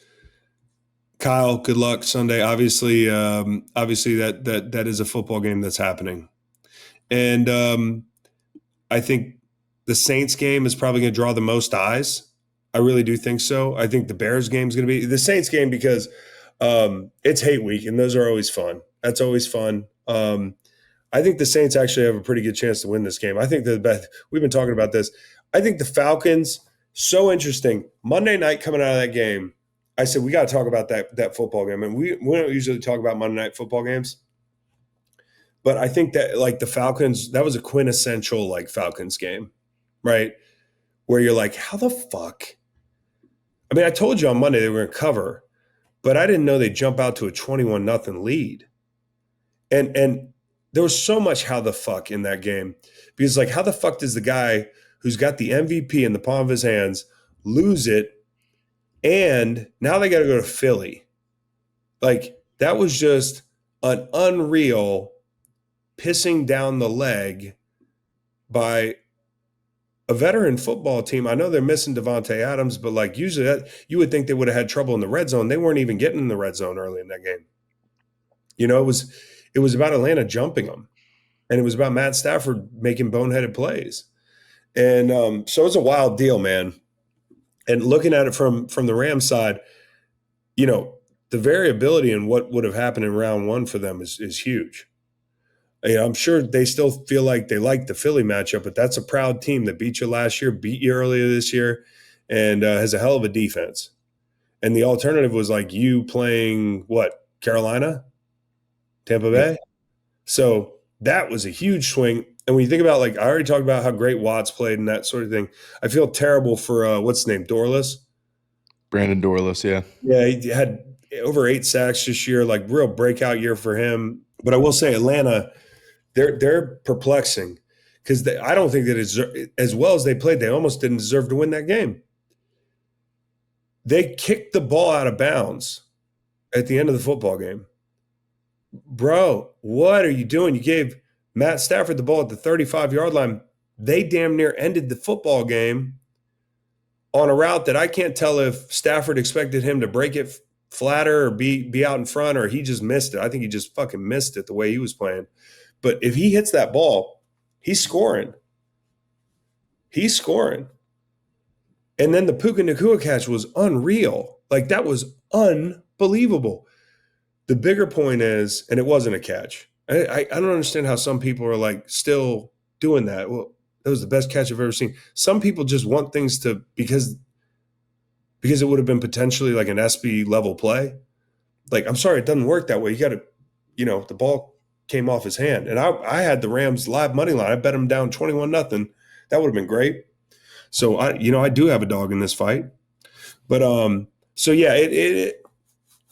Kyle, good luck Sunday. Obviously that is a football game that's happening. And I think the Saints game is probably going to draw the most eyes. I really do think so. I think the Bears game is going to be the Saints game because it's hate week, and those are always fun. That's always fun. I think the Saints actually have a pretty good chance to win this game. I think we've been talking about this. I think the Falcons, so interesting. Monday night coming out of that game, I said, we got to talk about that football game. And we don't usually talk about Monday night football games. But I think that like the Falcons, that was a quintessential like Falcons game, right? Where you're like, how the fuck? I mean, I told you on Monday they were going to cover, but I didn't know they'd jump out to a 21-0 lead. And there was so much how the fuck in that game. Because like, how the fuck does the guy who's got the MVP in the palm of his hands lose it? And now they got to go to Philly. Like, that was just an unreal pissing down the leg by a veteran football team. I know they're missing Devontae Adams, but like usually you would think they would have had trouble in the red zone. They weren't even getting in the red zone early in that game. You know, it was about Atlanta jumping them, and it was about Matt Stafford making boneheaded plays. And so it's a wild deal, man. And looking at it from the Rams side, you know, the variability in what would have happened in round one for them is huge. You know, I'm sure they still feel like they like the Philly matchup, but that's a proud team that beat you last year, beat you earlier this year, and has a hell of a defense. And the alternative was like you playing what, Carolina, Tampa Bay? Yeah. So that was a huge swing. And when you think about, like, I already talked about how great Watts played and that sort of thing. I feel terrible for what's his name, Dorless? Brandon Dorless, yeah. Yeah, he had over 8 sacks this year, like real breakout year for him. But I will say Atlanta, they're perplexing because I don't think that it's as well as they played, they almost didn't deserve to win that game. They kicked the ball out of bounds at the end of the football game. Bro, what are you doing? You gave Matt Stafford the ball at the 35-yard line. They damn near ended the football game on a route that I can't tell if Stafford expected him to break it flatter or be out in front, or he just missed it. I think he just fucking missed it the way he was playing. But if he hits that ball, he's scoring. He's scoring. And then the Puka Nacua catch was unreal. Like, that was unbelievable. The bigger point is, and it wasn't a catch. I don't understand how some people are like still doing that. Well, that was the best catch I've ever seen. Some people just want things to because it would have been potentially like an SB level play. Like, I'm sorry, it doesn't work that way. You got to, you know, the ball came off his hand. And I had the Rams live money line. I bet them down 21-0. That would have been great. So I do have a dog in this fight. But so yeah,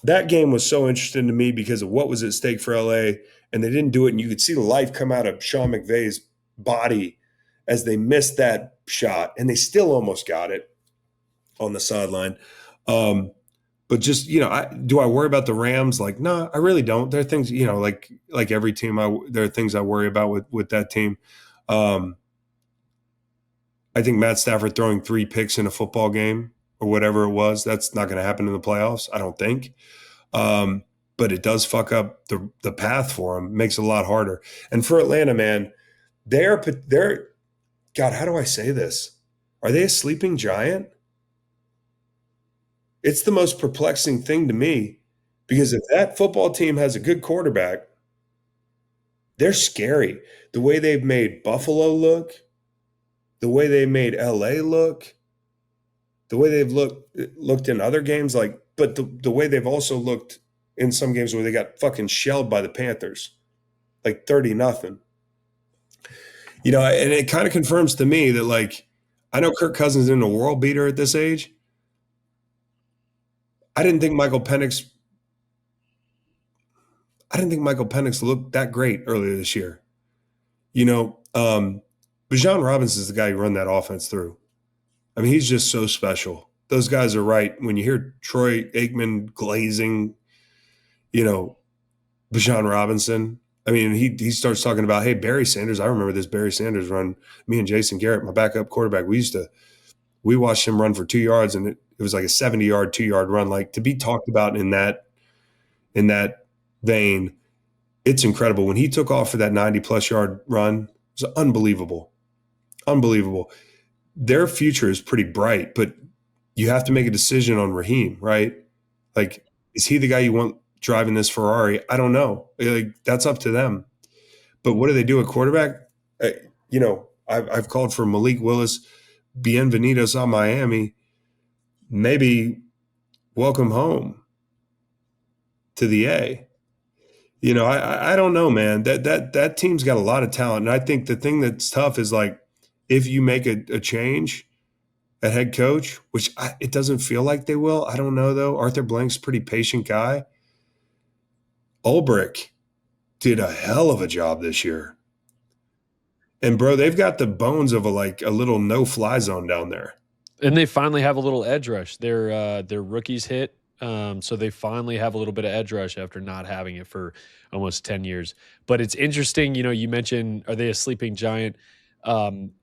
that game was so interesting to me because of what was at stake for LA, and they didn't do it. And you could see the life come out of Sean McVay's body as they missed that shot, and they still almost got it on the sideline. But just, you know, do I worry about the Rams? Like, no, I really don't. There are things, you know, like every team, there are things I worry about with that team. I think Matt Stafford throwing 3 picks in a football game or whatever it was, that's not going to happen in the playoffs, I don't think. But it does fuck up the path for them, makes it a lot harder. And for Atlanta, man, they're God, how do I say this? Are they a sleeping giant? It's the most perplexing thing to me because if that football team has a good quarterback, they're scary. The way they've made Buffalo look, the way they made LA look, the way they've looked in other games, like, but the way they've also looked in some games where they got fucking shelled by the Panthers, like 30-0. You know, and it kind of confirms to me that, like, I know Kirk Cousins isn't a world beater at this age. I didn't think Michael Penix looked that great earlier this year. You know, Bijan Robinson is the guy who run that offense through. I mean, he's just so special. Those guys are right. When you hear Troy Aikman glazing, you know, Bijan Robinson, I mean, he starts talking about, hey, Barry Sanders. I remember this Barry Sanders run. Me and Jason Garrett, my backup quarterback, we watched him run for 2 yards, and it was like a 70-yard, 2-yard run. Like, to be talked about in that vein, it's incredible. When he took off for that 90-plus yard run, it was unbelievable. Unbelievable. Their future is pretty bright, but you have to make a decision on Raheem, right? Like, is he the guy you want driving this Ferrari. I don't know. Like, that's up to them. But what do they do at quarterback? I've called for Malik Willis, bienvenidos a Miami. Maybe welcome home to the A. I don't know, man. That team's got a lot of talent. And I think the thing that's tough is, like, if you make a change at head coach, which it doesn't feel like they will. I don't know, though. Arthur Blank's a pretty patient guy. Ulbrich did a hell of a job this year. And, bro, they've got the bones of a little no-fly zone down there. And they finally have a little edge rush. Their rookies hit, so they finally have a little bit of edge rush after not having it for almost 10 years. But it's interesting, you mentioned, are they a sleeping giant?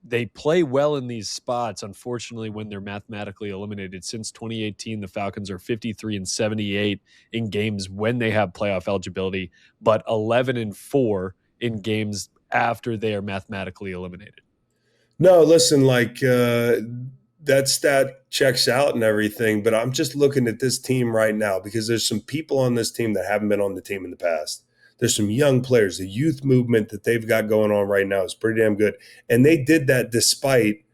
They play well in these spots, unfortunately, when they're mathematically eliminated. Since 2018, the Falcons are 53-78 in games when they have playoff eligibility, but 11-4 in games after they are mathematically eliminated. No, listen, that stat checks out and everything, but I'm just looking at this team right now because there's some people on this team that haven't been on the team in the past. There's some young players. The youth movement that they've got going on right now is pretty damn good. And they did that despite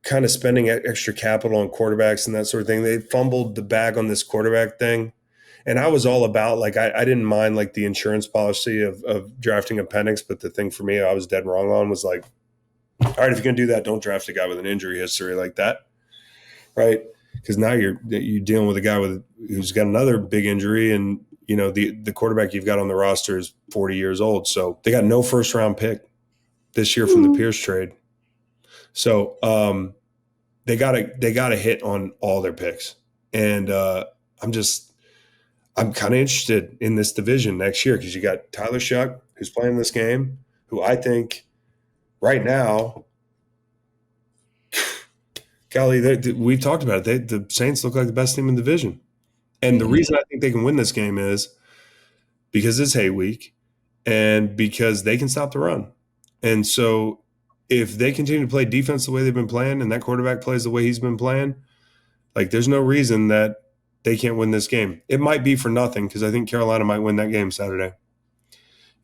kind of spending extra capital on quarterbacks and that sort of thing. They fumbled the bag on this quarterback thing. And I was all about, I didn't mind, the insurance policy of drafting a Penix, but the thing for me I was dead wrong on was, all right, if you're going to do that, don't draft a guy with an injury history like that, right? Because now you're dealing with a guy who's got another big injury, and the quarterback you've got on the roster is 40 years old. So they got no first-round pick this year from the Pierce trade. So they got to hit on all their picks, and I'm kind of interested in this division next year because you got Tyler Shuck, who's playing this game, who I think – right now, golly, we've talked about it. The Saints look like the best team in the division. And the reason I think they can win this game is because it's hay week and because they can stop the run. And so if they continue to play defense the way they've been playing and that quarterback plays the way he's been playing, there's no reason that they can't win this game. It might be for nothing because I think Carolina might win that game Saturday.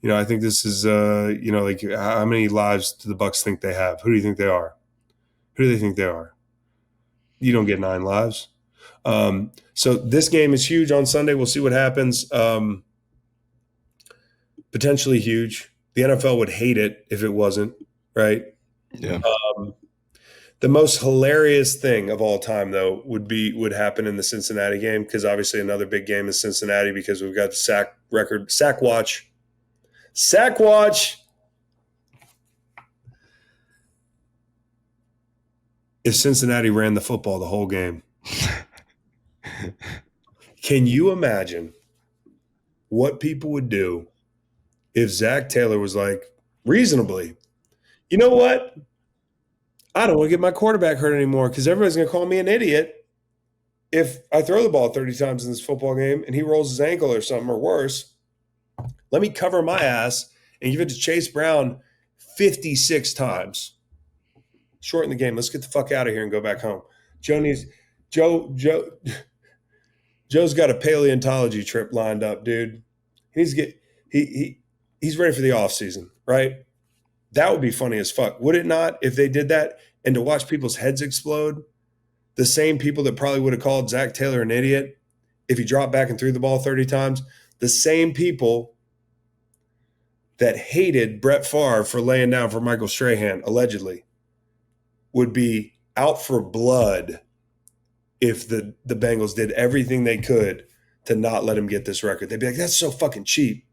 I think this is, how many lives do the Bucs think they have? Who do you think they are? Who do they think they are? You don't get 9 lives. So this game is huge on Sunday. We'll see what happens. Potentially huge. The NFL would hate it if it wasn't, right? Yeah. The most hilarious thing of all time, though, would happen in the Cincinnati game because obviously another big game is Cincinnati because we've got the sack record, sack watch. Sack watch. If Cincinnati ran the football the whole game, can you imagine what people would do if Zach Taylor was reasonably, you know what? I don't want to get my quarterback hurt anymore because everybody's going to call me an idiot if I throw the ball 30 times in this football game and he rolls his ankle or something or worse. Let me cover my ass and give it to Chase Brown 56 times. Shorten the game. Let's get the fuck out of here and go back home. Joe's got a paleontology trip lined up, dude. He's ready for the offseason, right? That would be funny as fuck. Would it not if they did that and to watch people's heads explode? The same people that probably would have called Zach Taylor an idiot if he dropped back and threw the ball 30 times, the same people that hated Brett Favre for laying down for Michael Strahan, allegedly, would be out for blood if the Bengals did everything they could to not let him get this record. They'd be like, that's so fucking cheap.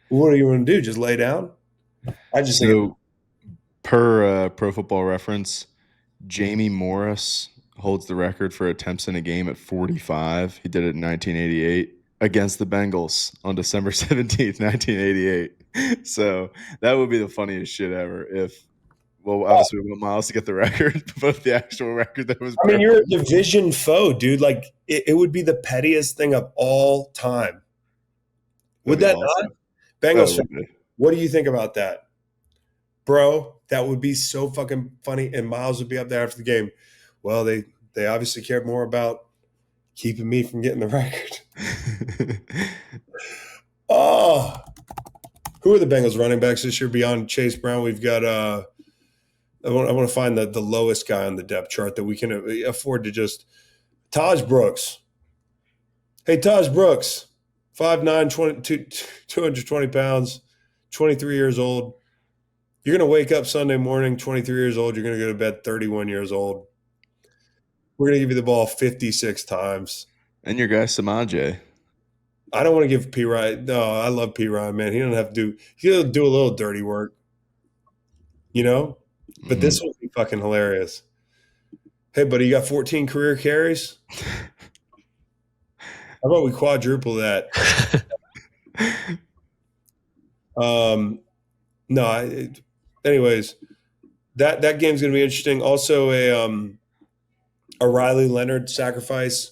What do you want to do? Just lay down? I just think per Pro Football Reference, Jamie Morris holds the record for attempts in a game at 45. He did it in 1988 against the Bengals on December 17th, 1988. So that would be the funniest shit ever if, obviously we want Miles to get the record, but the actual record that was. I mean, you're a division foe, dude. It would be the pettiest thing of all time. Would that awesome. Not? Bengals, what do you think about that? Bro, that would be so fucking funny, and Miles would be up there after the game. Well, they obviously cared more about keeping me from getting the record. Oh, who are the Bengals running backs this year beyond Chase Brown? We've got I want to find the lowest guy on the depth chart that we can afford to just Taj Brooks. Hey, Taj Brooks, 5'9", 220 pounds, 23 years old. You're going to wake up Sunday morning, 23 years old. You're going to go to bed 31 years old. We're going to give you the ball 56 times. And your guy, Samaje. I don't want to give P. Ryan. No, I love P. Ryan, man. He don't have to do – he'll do a little dirty work, you know? But this will be fucking hilarious. Hey, buddy, you got 14 career carries? How about we quadruple that? Anyways, that game's going to be interesting. Also, a Riley Leonard sacrifice.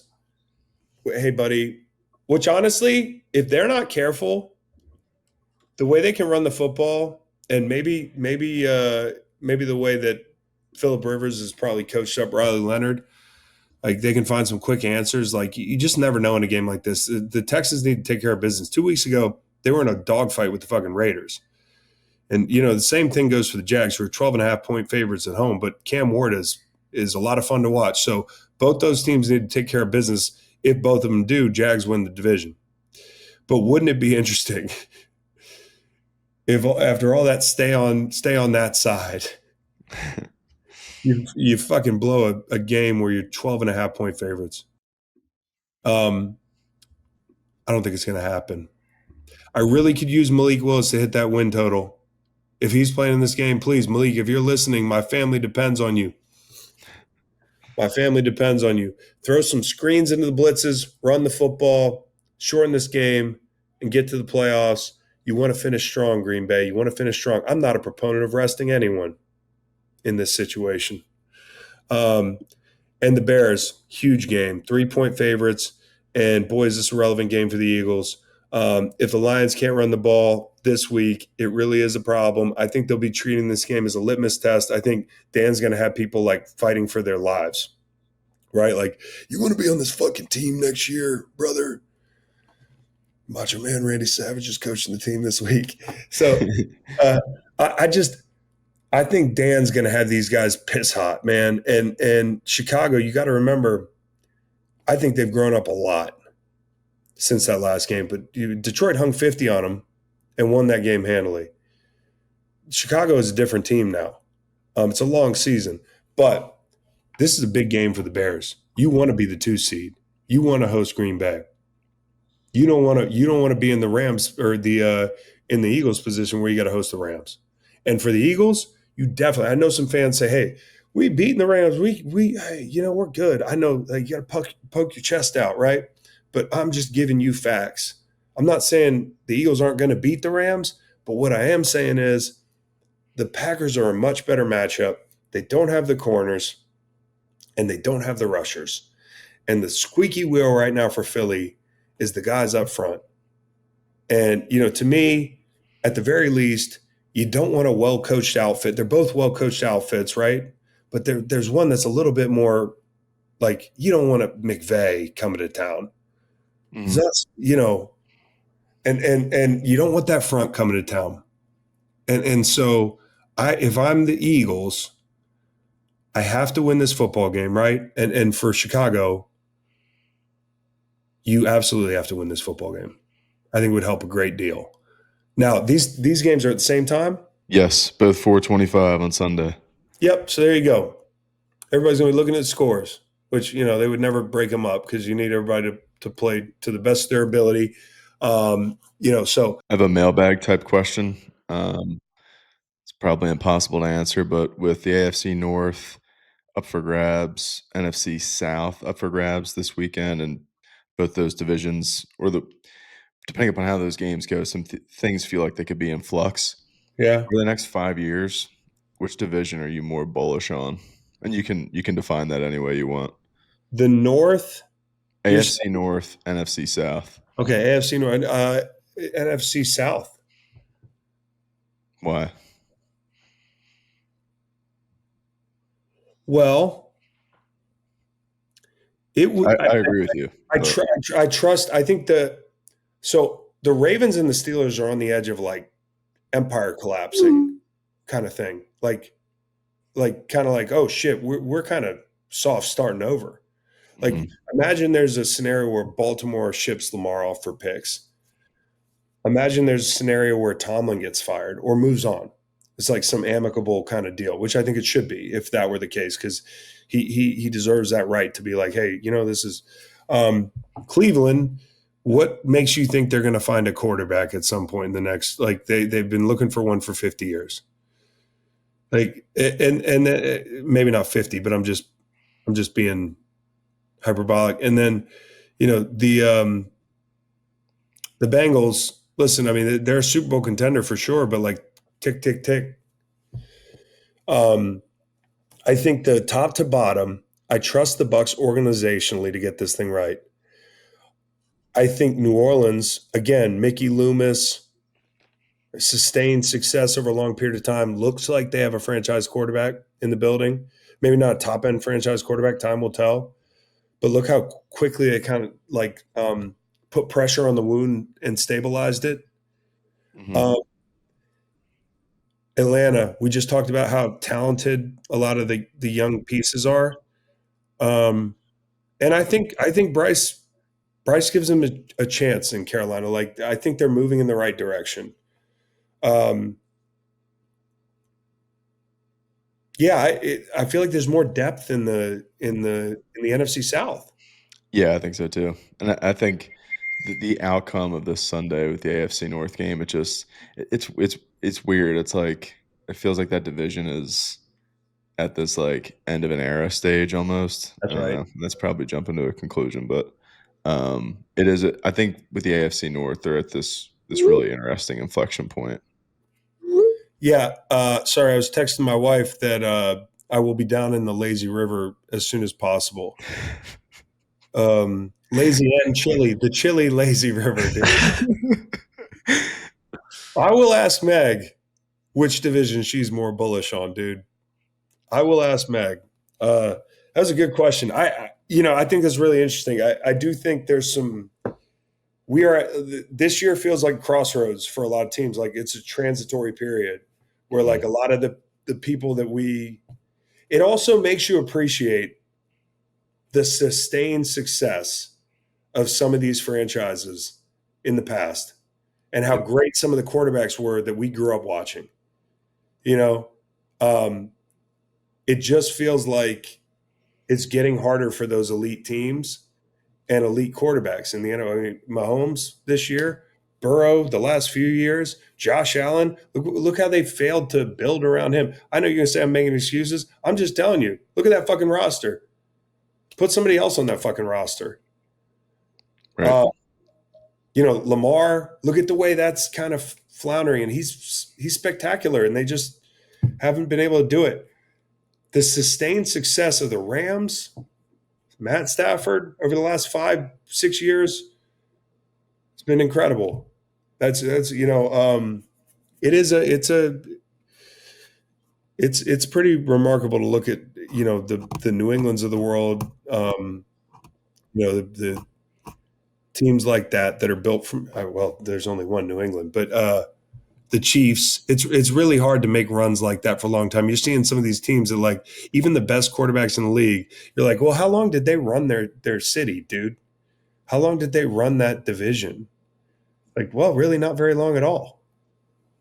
Hey, buddy, which honestly, if they're not careful, the way they can run the football, and maybe the way that Phillip Rivers has probably coached up Riley Leonard, like they can find some quick answers. Like you just never know in a game like this. The Texans need to take care of business. 2 weeks ago, they were in a dogfight with the fucking Raiders. And, the same thing goes for the Jags, who are 12.5-point favorites at home. But Cam Ward is a lot of fun to watch. So both those teams need to take care of business. If both of them do, Jags win the division. But wouldn't it be interesting if after all that stay on that side, you fucking blow a game where you're 12.5-point favorites? I don't think it's going to happen. I really could use Malik Willis to hit that win total. If he's playing in this game, please, Malik, if you're listening, my family depends on you. My family depends on you. Throw some screens into the blitzes, run the football, shorten this game, and get to the playoffs. You want to finish strong, Green Bay. You want to finish strong. I'm not a proponent of resting anyone in this situation. And the Bears, huge game, 3-point favorites. And boy, is this a relevant game for the Eagles. If the Lions can't run the ball this week, it really is a problem. I think they'll be treating this game as a litmus test. I think Dan's going to have people like fighting for their lives, right? Like, you want to be on this fucking team next year, brother? Macho Man Randy Savage is coaching the team this week. So I think Dan's going to have these guys piss hot, man. And Chicago, you got to remember, I think they've grown up a lot since that last game. But Detroit hung 50 on them and won that game handily. Chicago is a different team now. It's a long season. But this is a big game for the Bears. You want to be the 2 seed. You want to host Green Bay. You don't want to be in the Rams or in the Eagles position where you got to host the Rams. And for the Eagles, you definitely. I know some fans say, "Hey, we beaten the Rams. We're good." I know you got to poke your chest out, right? But I'm just giving you facts. I'm not saying the Eagles aren't going to beat the Rams, but what I am saying is the Packers are a much better matchup. They don't have the corners, and they don't have the rushers. And the squeaky wheel right now for Philly is the guys up front. And, to me, at the very least, you don't want a well-coached outfit. They're both well-coached outfits, right? But there's one that's a little bit more like you don't want a McVay coming to town. Mm-hmm. That's, and you don't want that front coming to town. And so if I'm the Eagles, I have to win this football game, right? And for Chicago, you absolutely have to win this football game. I think it would help a great deal. Now, these games are at the same time? Yes, both 4:25 on Sunday. Yep, so there you go. Everybody's going to be looking at scores, which, they would never break them up because you need everybody to play to the best of their ability. So I have a mailbag type question. It's probably impossible to answer, but with the AFC North up for grabs, NFC South up for grabs this weekend, and both those divisions, depending upon how those games go, some things feel like they could be in flux. Yeah. For the next 5 years, which division are you more bullish on? And you can define that any way you want. The North? AFC North, NFC South. Okay, AFC North, NFC South. Why? Well, It would. I agree with you. I trust. I think the Ravens and the Steelers are on the edge of like empire collapsing kind of thing. Like kind of like, oh shit, we're kind of soft starting over. Like imagine there's a scenario where Baltimore ships Lamar off for picks. Imagine there's a scenario where Tomlin gets fired or moves on. It's like some amicable kind of deal, which I think it should be if that were the case, because he deserves that right to be like, hey, this is Cleveland. What makes you think they're going to find a quarterback at some point in the next? Like they've been looking for one for 50 years. Like and maybe not 50, but I'm just being hyperbolic. And then the Bengals. Listen, I mean, they're a Super Bowl contender for sure, but like tick, tick, tick. I think the top to bottom, I trust the Bucs organizationally to get this thing right. I think New Orleans, again, Mickey Loomis, sustained success over a long period of time, looks like they have a franchise quarterback in the building. Maybe not a top-end franchise quarterback, time will tell. But look how quickly they kind of like put pressure on the wound and stabilized it. Atlanta, we just talked about how talented a lot of the young pieces are. And I think Bryce gives them a chance in Carolina. Like I think they're moving in the right direction. I feel like there's more depth in the NFC South. Yeah, I think so too. And I think the outcome of this Sunday with the AFC North game, it's weird. It's like it feels like that division is at this like end of an era stage almost. That's right. That's probably jumping to a conclusion, but it is. I think with the AFC North, they're at this really interesting inflection point. Yeah. Sorry, I was texting my wife that I will be down in the lazy river as soon as possible. Lazy and chilly, the chilly lazy river, dude. I will ask Meg which division she's more bullish on, dude. I will ask Meg. That was a good question. I think that's really interesting. I do think there's some. This year feels like crossroads for a lot of teams. Like it's a transitory period where like a lot of the people that it also makes you appreciate the sustained success of some of these franchises in the past and how great some of the quarterbacks were that we grew up watching. It just feels like it's getting harder for those elite teams and elite quarterbacks in the NFL. I mean, Mahomes this year, Burrow the last few years, Josh Allen, look how they failed to build around him. I know you're going to say I'm making excuses. I'm just telling you, look at that fucking roster. Put somebody else on that fucking roster. Right. Lamar, look at the way that's kind of floundering, and he's spectacular, and they just haven't been able to do it. The sustained success of the Rams, Matt Stafford over the last 5-6 years, it's been incredible. It's pretty remarkable to look at the New Englands of the world, the teams like that are built from there's only one New England, but the Chiefs, it's really hard to make runs like that for a long time. You're seeing some of these teams that like even the best quarterbacks in the league, you're like, well, how long did they run their city, dude? How long did they run that division? Like, well, really not very long at all.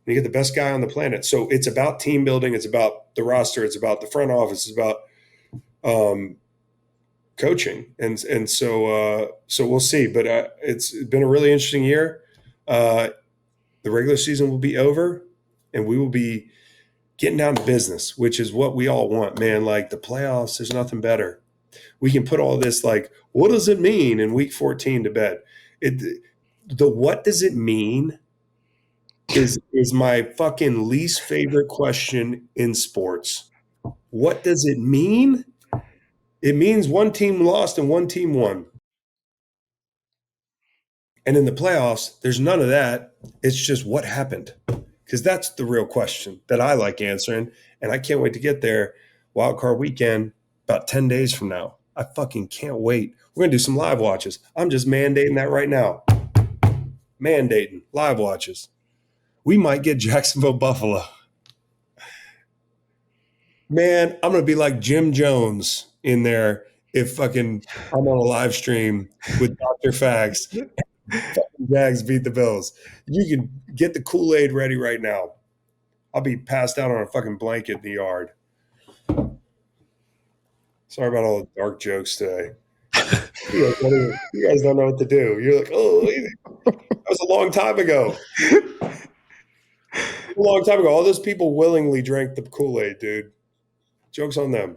You get the best guy on the planet. So it's about team building. It's about the roster. It's about the front office. It's about coaching. And so we'll see. But it's been a really interesting year. The regular season will be over, and we will be getting down to business, which is what we all want, man. Like the playoffs, there's nothing better. We can put all this like, what does it mean in week 14 to bed? The what does it mean is my fucking least favorite question in sports. What does it mean? It means one team lost and one team won. And in the playoffs, there's none of that. It's just what happened. Because that's the real question that I like answering. And I can't wait to get there. Wild card weekend, about 10 days from now. I fucking can't wait. We're going to do some live watches. I'm just mandating that right now. Mandating live watches. We might get Jacksonville Buffalo. Man, I'm going to be like Jim Jones in there if fucking I'm on a live stream with Dr. Fags. Fucking Jags beat the Bills. You can get the Kool-Aid ready right now. I'll be passed out on a fucking blanket in the yard. Sorry about all the dark jokes today. You guys don't know what to do. You're like, oh, that was a long time ago. A long time ago. All those people willingly drank the Kool-Aid, dude. Joke's on them.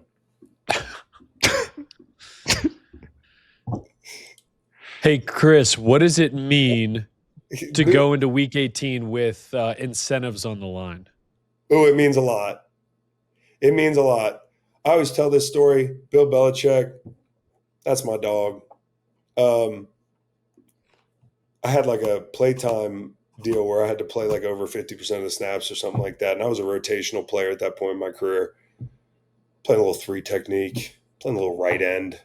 Hey, Chris, what does it mean to go into Week 18 with incentives on the line? Oh, it means a lot. It means a lot. I always tell this story. Bill Belichick, that's my dog. I had like a playtime deal where I had to play like over 50% of the snaps or something like that. And I was a rotational player at that point in my career. Playing a little 3 technique, playing a little right end.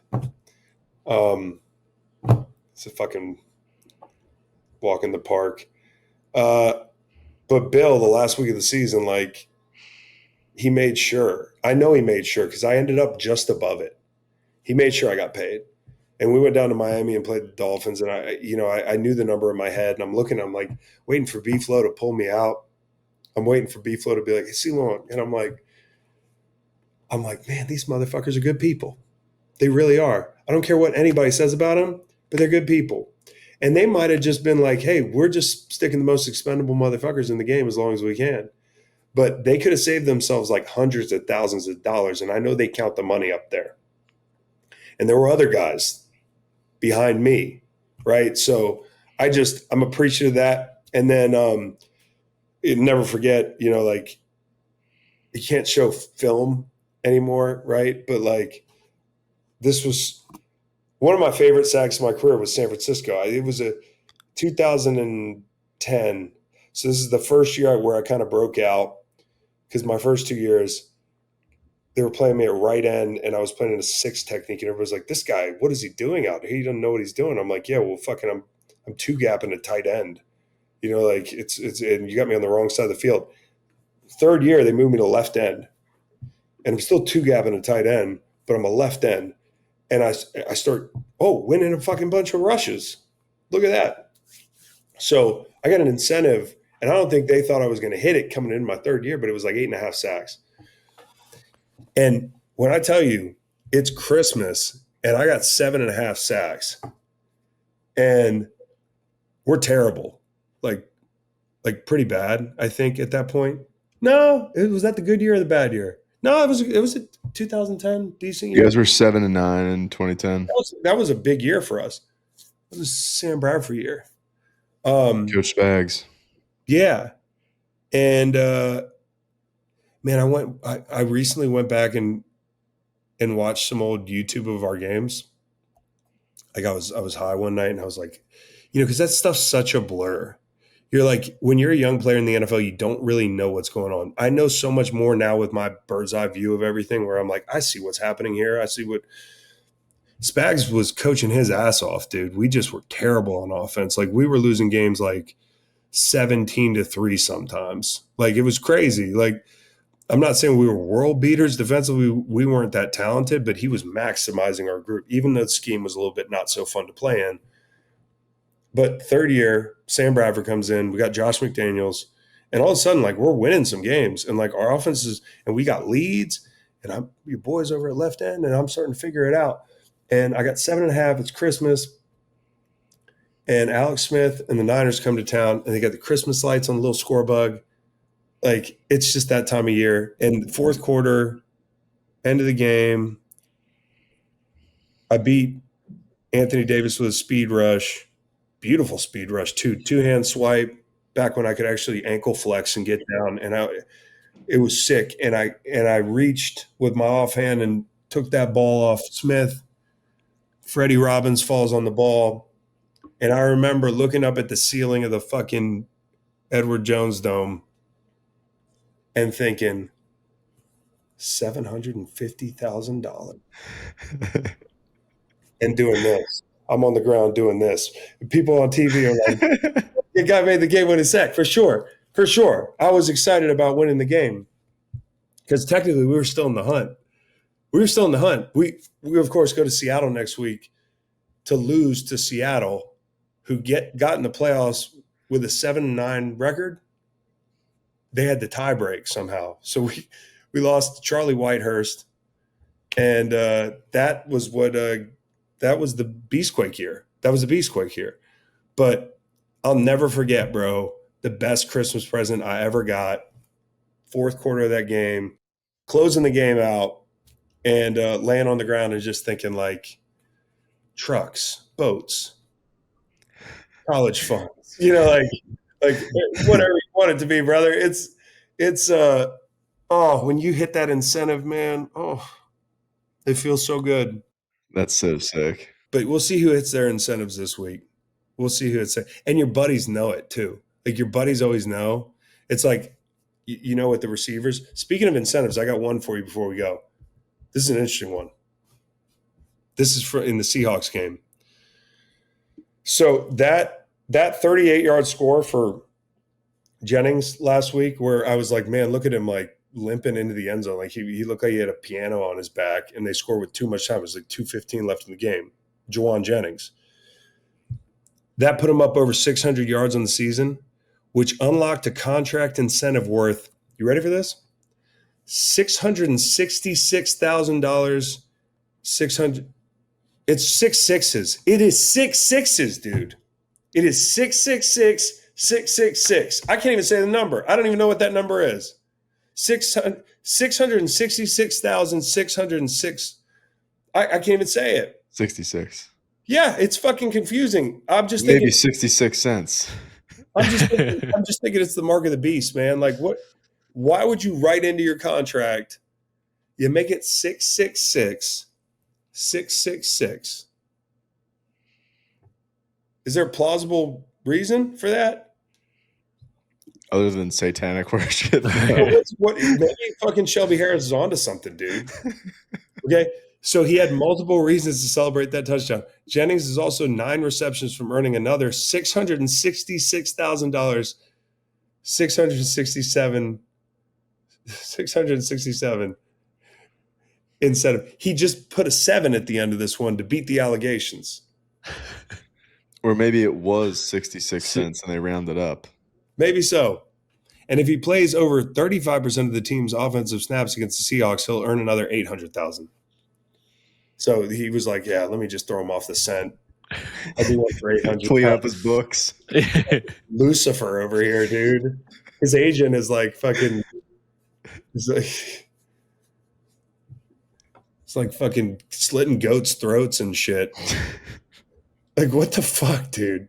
It's a fucking walk in the park. But Bill, the last week of the season, like, he made sure. I know he made sure because I ended up just above it. He made sure I got paid. And we went down to Miami and played the Dolphins. And I knew the number in my head. And I'm like, waiting for B-Flow to pull me out. I'm waiting for B-Flow to be like, hey, see long. And I'm like, man, these motherfuckers are good people. They really are. I don't care what anybody says about them, but they're good people. And they might have just been like, hey, we're just sticking the most expendable motherfuckers in the game as long as we can. But they could have saved themselves like hundreds of thousands of dollars. And I know they count the money up there. And there were other guys behind me, right? So I'm appreciative of that. And then never forget, like, you can't show film anymore, right? But like, this was one of my favorite sacks of my career was San Francisco. It was a 2010. So this is the first year where I kind of broke out because my first 2 years, they were playing me at right end and I was playing in a 6 technique. And everybody's like, this guy, what is he doing out here? He doesn't know what he's doing. I'm like, yeah, well, fucking, I'm 2-gapping a tight end. Like it's, and you got me on the wrong side of the field. Third year, they moved me to left end. And I'm still 2-gapping a tight end, but I'm a left end. And I start, winning a fucking bunch of rushes. Look at that. So I got an incentive, and I don't think they thought I was going to hit it coming in my third year, but it was like 8.5 sacks. And when I tell you it's Christmas and I got 7.5 sacks and we're terrible, like pretty bad, I think at that point. No, was that the good year or the bad year? No, it was a 2010 decent year. You guys were 7-9 in 2010. That was a big year for us. It was Sam Bradford year. Coach Spags. Yeah. And man, I recently went back and watched some old YouTube of our games. Like I was high one night and I was like, because that stuff's such a blur. You're like, when you're a young player in the NFL, you don't really know what's going on. I know so much more now with my bird's eye view of everything where I'm like, I see what's happening here. I see what Spags was coaching his ass off, dude. We just were terrible on offense. Like we were losing games like 17-3 sometimes. Like it was crazy. Like I'm not saying we were world beaters defensively. We weren't that talented, but he was maximizing our group, even though the scheme was a little bit not so fun to play in. But third year, Sam Bradford comes in. We got Josh McDaniels. And all of a sudden, like, we're winning some games. And, like, our offenses – and we got leads. And your boys over at left end, and I'm starting to figure it out. And I got 7.5. It's Christmas. And Alex Smith and the Niners come to town, and they got the Christmas lights on the little score bug. Like, it's just that time of year. And fourth quarter, end of the game, I beat Anthony Davis with a speed rush. Beautiful speed rush, too. 2-hand swipe back when I could actually ankle flex and get down. And it was sick. And I reached with my offhand and took that ball off Smith. Freddie Robbins falls on the ball. And I remember looking up at the ceiling of the fucking Edward Jones Dome and thinking, $750,000. and doing this. I'm on the ground doing this. People on TV are like, the guy made the game-winning sack. For sure. For sure. I was excited about winning the game because technically we were still in the hunt. We, of course, go to Seattle next week to lose to Seattle, who got in the playoffs with a 7-9 record. They had the tie break somehow. So we lost to Charlie Whitehurst. And that was the Beastquake year. That was the Beastquake year. But I'll never forget, bro, the best Christmas present I ever got. Fourth quarter of that game, closing the game out, and laying on the ground and just thinking like trucks, boats, college funds. Like whatever you want it to be, brother. It's when you hit that incentive, man. Oh, it feels so good. That's so sick. But we'll see who hits their incentives this week. We'll see who hits it. And your buddies know it too. Like your buddies always know. It's like, you know, with the receivers. Speaking of incentives, I got one for you before we go. This is an interesting one. This is in the Seahawks game. So that 38-yard score for Jennings last week, where I was like, man, look at him like limping into the end zone. Like he looked like he had a piano on his back, and they scored with too much time. It was like 2:15 left in the game. Juwan Jennings. That put him up over 600 yards on the season, which unlocked a contract incentive worth, you ready for this? $666,000. 600. It's 6 sixes. It is 6 sixes, dude. It is 666 666. I can't even say the number. I don't even know what that number is. 666,606. I can't even say it. 66. Yeah, it's fucking confusing. I'm just thinking maybe 66 cents. I'm just thinking it's the mark of the beast, man. Like what? Why would you write into your contract? You make it 666, 666. Is there a plausible reason for that? Other than satanic worship. Maybe fucking Shelby Harris is onto something, dude. Okay. So he had multiple reasons to celebrate that touchdown. Jennings is also 9 receptions from earning another $667 incentive. He just put a 7 at the end of this one to beat the allegations. Or maybe it was 66 cents and they rounded up. Maybe so. And if he plays over 35% of the team's offensive snaps against the Seahawks, he'll earn another $800,000. So he was like, yeah, let me just throw him off the scent. I'll do one for 800. Clean up his books. Lucifer over here, dude. His agent is like fucking – it's like fucking slitting goats' throats and shit. Like, what the fuck, dude?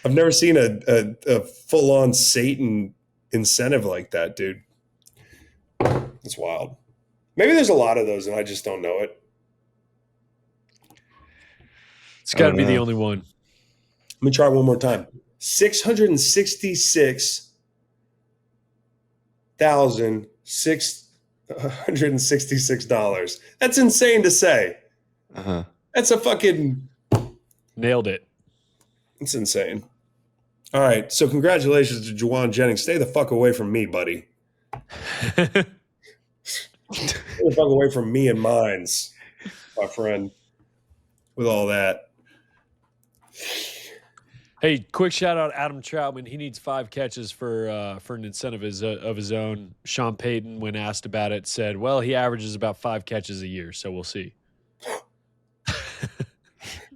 I've never seen a full-on Satan incentive like that, dude. It's wild. Maybe there's a lot of those and I just don't know it. It's got to be the only one. Let me try one more time. $666,666. That's insane to say. Uh-huh. That's a fucking nailed it. It's insane. All right, so congratulations to Juwan Jennings. Stay the fuck away from me, buddy. Stay the fuck away from me and mines, my friend. With all that. Hey, quick shout out Adam Troutman. He needs 5 catches for an incentive of his own. Sean Payton, when asked about it, said, well, he averages about 5 catches a year, so we'll see.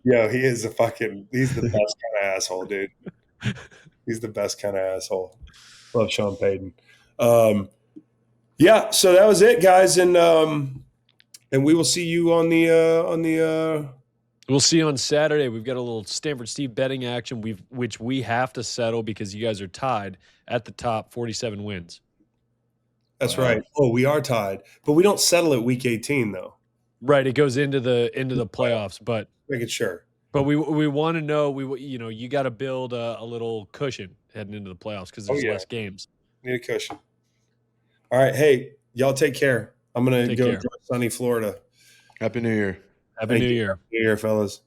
Yo, he's the best kind of asshole, dude. He's the best kind of asshole. Love Sean Payton. Yeah, so that was it, guys, and we will see you on the We'll see you on Saturday. We've got a little Stanford Steve betting action, which we have to settle because you guys are tied at the top, 47 wins. That's right. Oh, we are tied, but we don't settle at week 18 though. Right, it goes into the playoffs, but making sure. But we want to know you got to build a little cushion heading into the playoffs because there's less games. Need a cushion. All right, hey, y'all take care. I'm gonna go enjoy sunny Florida. Happy New Year. Happy New Year. Happy New Year, fellas.